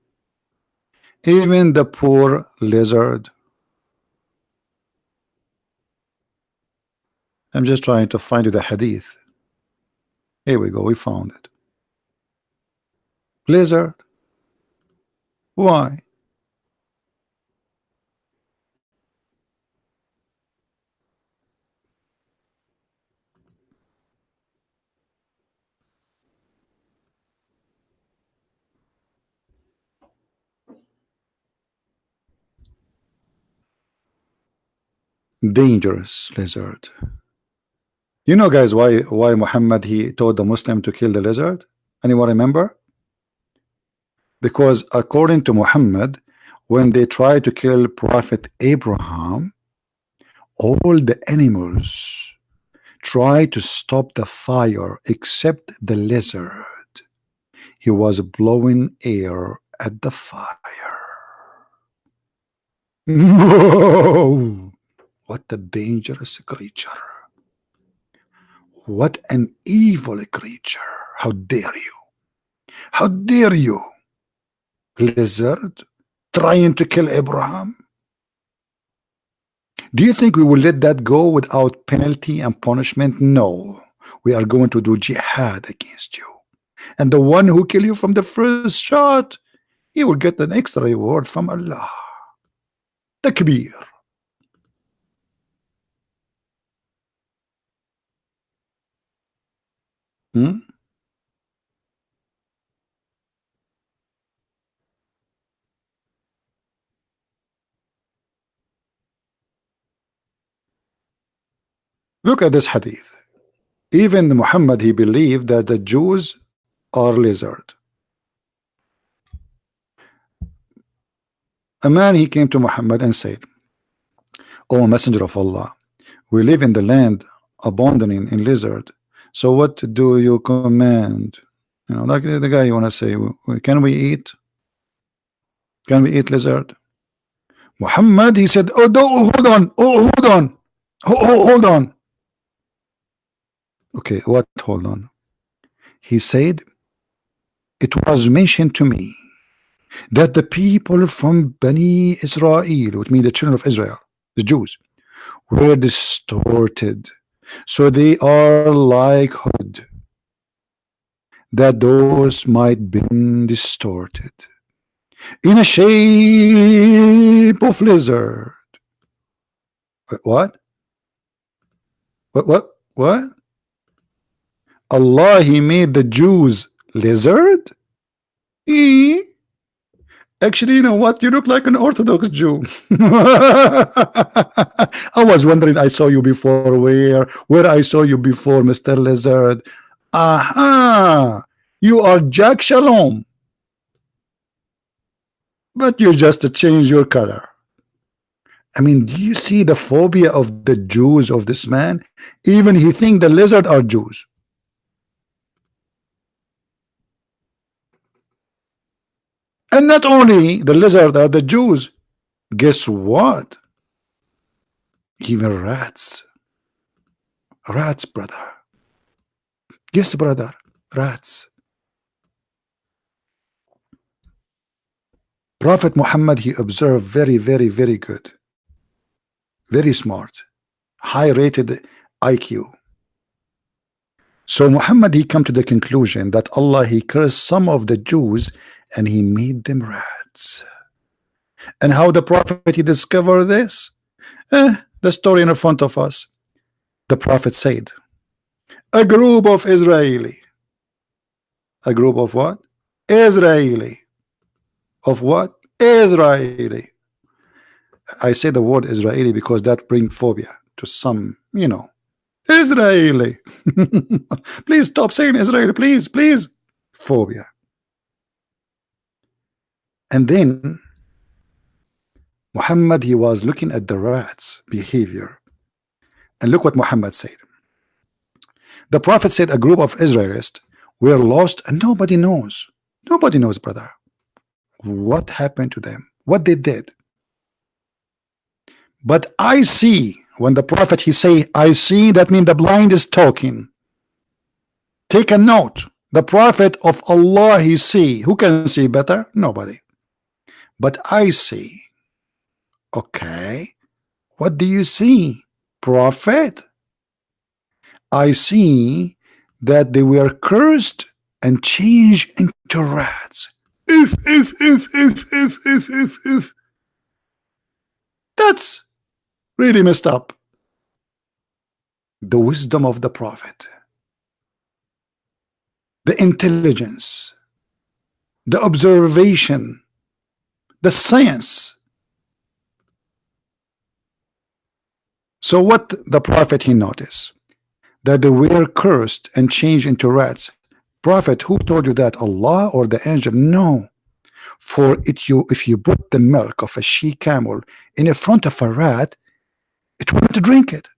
even the poor lizard. I'm just trying to find you the hadith. Here we go, we found it. Lizard. Why? Dangerous lizard. You know, guys, why Muhammad he told the Muslim to kill the lizard? Anyone remember? Because according to Muhammad, when they tried to kill Prophet Abraham, all the animals tried to stop the fire except the lizard. He was blowing air at the fire. No! What a dangerous creature. What an evil creature. How dare you? How dare you? Lizard trying to kill Abraham. Do you think we will let that go without penalty and punishment? No. We are going to do jihad against you. And the one who kill you from the first shot, he will get an extra reward from Allah. Takbir. Look at this hadith. Even Muhammad, he believed that the Jews are lizard. A man, he came to Muhammad and said, "O Messenger of Allah, we live in the land abandoning in lizard. So what do you command?" You know, like the guy you want to say, can we eat? Can we eat lizard? Muhammad, he said, "Oh, hold on. Oh, hold on. Hold on." Okay, what? Hold on. He said, "It was mentioned to me that the people from Bani Israel, which means the children of Israel, the Jews, were distorted. So they are like hood, that those might be distorted in a shape of lizard." What? What? Allah, he made the Jews lizard? Actually, you know what? You look like an Orthodox Jew. I was wondering, I saw you before where I saw you before, Mr. Lizard. Aha! You are Jack Shalom. But you just change your color. I mean, do you see the phobia of the Jews of this man? Even he think the lizard are Jews. And not only the lizard are the Jews, guess what? Even rats. Rats, brother. Yes, brother. Rats. Prophet Muhammad, he observed very good. Very smart. High rated IQ. So Muhammad, he come to the conclusion that Allah, he cursed some of the Jews and he made them rats. And how the Prophet he discovered this? The story in front of us. The Prophet said, a group of Israeli. A group of what? Israeli. Of what? Israeli. I say the word Israeli because that brings phobia. to some, you know, Israeli. Please stop saying Israeli, please, please. Phobia. And then Muhammad, he was looking at the rats' behavior. And look what Muhammad said. The Prophet said a group of Israelites were lost and nobody knows. Nobody knows, brother, what happened to them, what they did. But I see, when the Prophet he say I see, that means the blind is talking. Take a note. The Prophet of Allah he see. Who can see better? Nobody. But I see. Okay. What do you see, Prophet? I see that they were cursed and changed into rats. If. That's really messed up. The wisdom of the Prophet, the intelligence, the observation, the science. So what the Prophet he noticed? That they were cursed and changed into rats. Prophet, who told you that? Allah or the angel? No. For it, if you put the milk of a she camel in front of a rat, it will not drink it.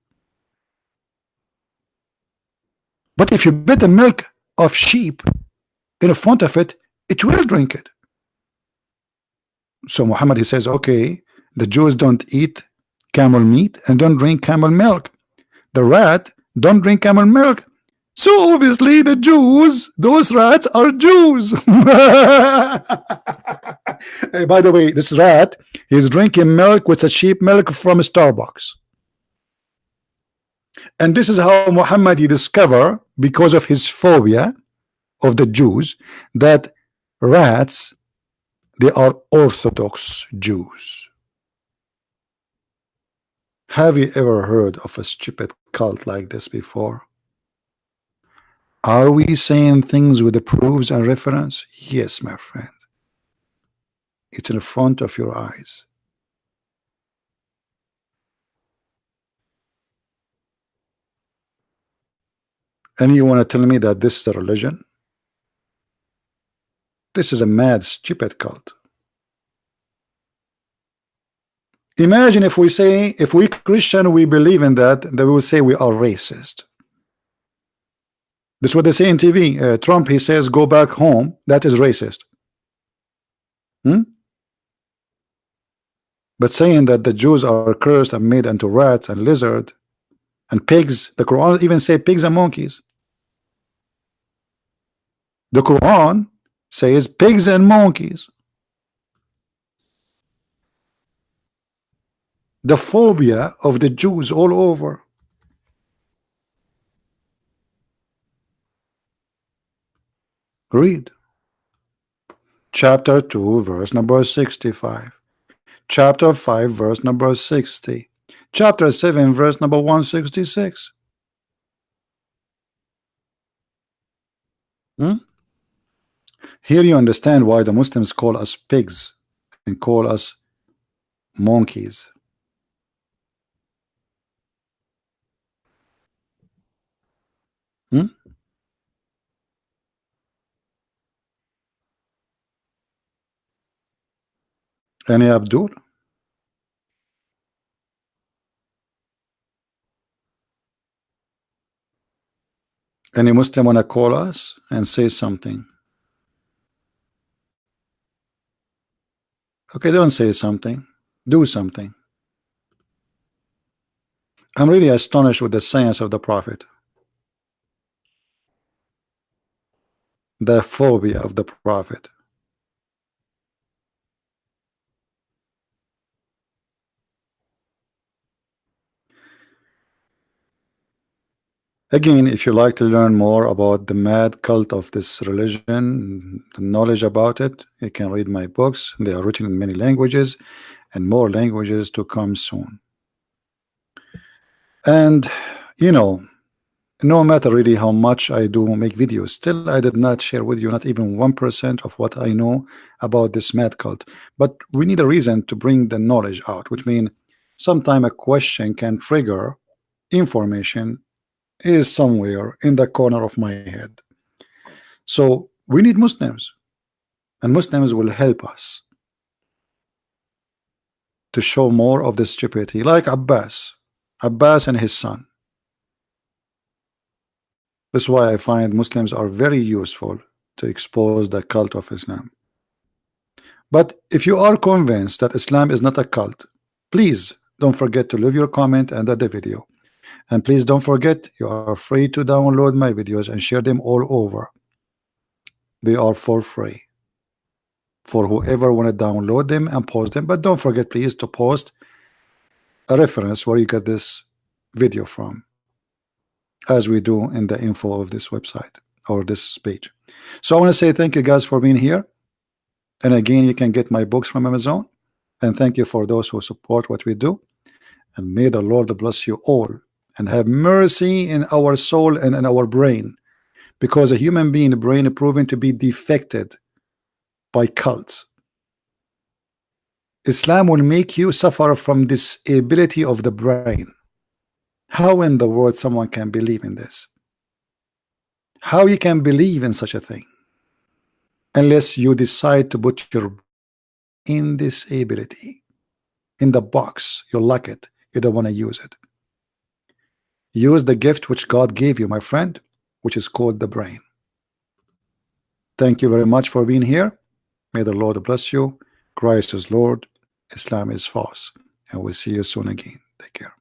But if you put the milk of sheep in front of it, it will drink it. So Muhammad he says, okay, the Jews don't eat camel meat and don't drink camel milk. The rat don't drink camel milk. So obviously the Jews, those rats are Jews. Hey, by the way, this rat, he's drinking milk with a sheep milk from Starbucks. And this is how Muhammad he discovered, because of his phobia of the Jews, that rats, they are Orthodox Jews. Have you ever heard of a stupid cult like this before? Are we saying things with the proofs and reference? Yes, my friend. It's in front of your eyes. And you want to tell me that this is a religion? This is a mad, stupid cult. Imagine if we say, if we Christian, we believe in that, they will say we are racist. This is what they say in TV. Trump, he says, go back home. That is racist. But saying that the Jews are cursed and made into rats and lizard and pigs, the Quran even say pigs and monkeys. The Quran says pigs and monkeys. The phobia of the Jews all over. Read. Chapter 2, verse number 65. Chapter 5, verse number 60. Chapter 7, verse number 166. Here you understand why the Muslims call us pigs and call us monkeys. Any Abdul? Any Muslim wanna call us and say something? Okay, don't say something. Do something. I'm really astonished with the science of the Prophet. The phobia of the Prophet. Again, if you like to learn more about the mad cult of this religion, the knowledge about it, you can read my books. They are written in many languages and more languages to come soon. And you know, no matter really how much I do make videos, still I did not share with you not even 1% of what I know about this mad cult. But we need a reason to bring the knowledge out, which means sometime a question can trigger information is somewhere in the corner of my head. So we need Muslims, and Muslims will help us to show more of this stupidity, like Abbas and his son. That's why I find Muslims are very useful to expose the cult of Islam. But if you are convinced that Islam is not a cult, please don't forget to leave your comment under the video. And please don't forget, you are free to download my videos and share them all over. They are for free for whoever want to download them and post them. But don't forget, please, to post a reference where you get this video from, as we do in the info of this website or this page. So I want to say thank you guys for being here. And again, you can get my books from Amazon. And thank you for those who support what we do. And may the Lord bless you all and have mercy in our soul and in our brain, because a human being brain is proven to be defected by cults. Islam will make you suffer from disability of the brain. How in the world someone can believe in this? How you can believe in such a thing unless you decide to put your in disability in the box? You lock it, you don't want to use it. Use the gift which God gave you, my friend, which is called the brain. Thank you very much for being here. May the Lord bless you. Christ is Lord, Islam is false, and we'll see you soon again. Take care.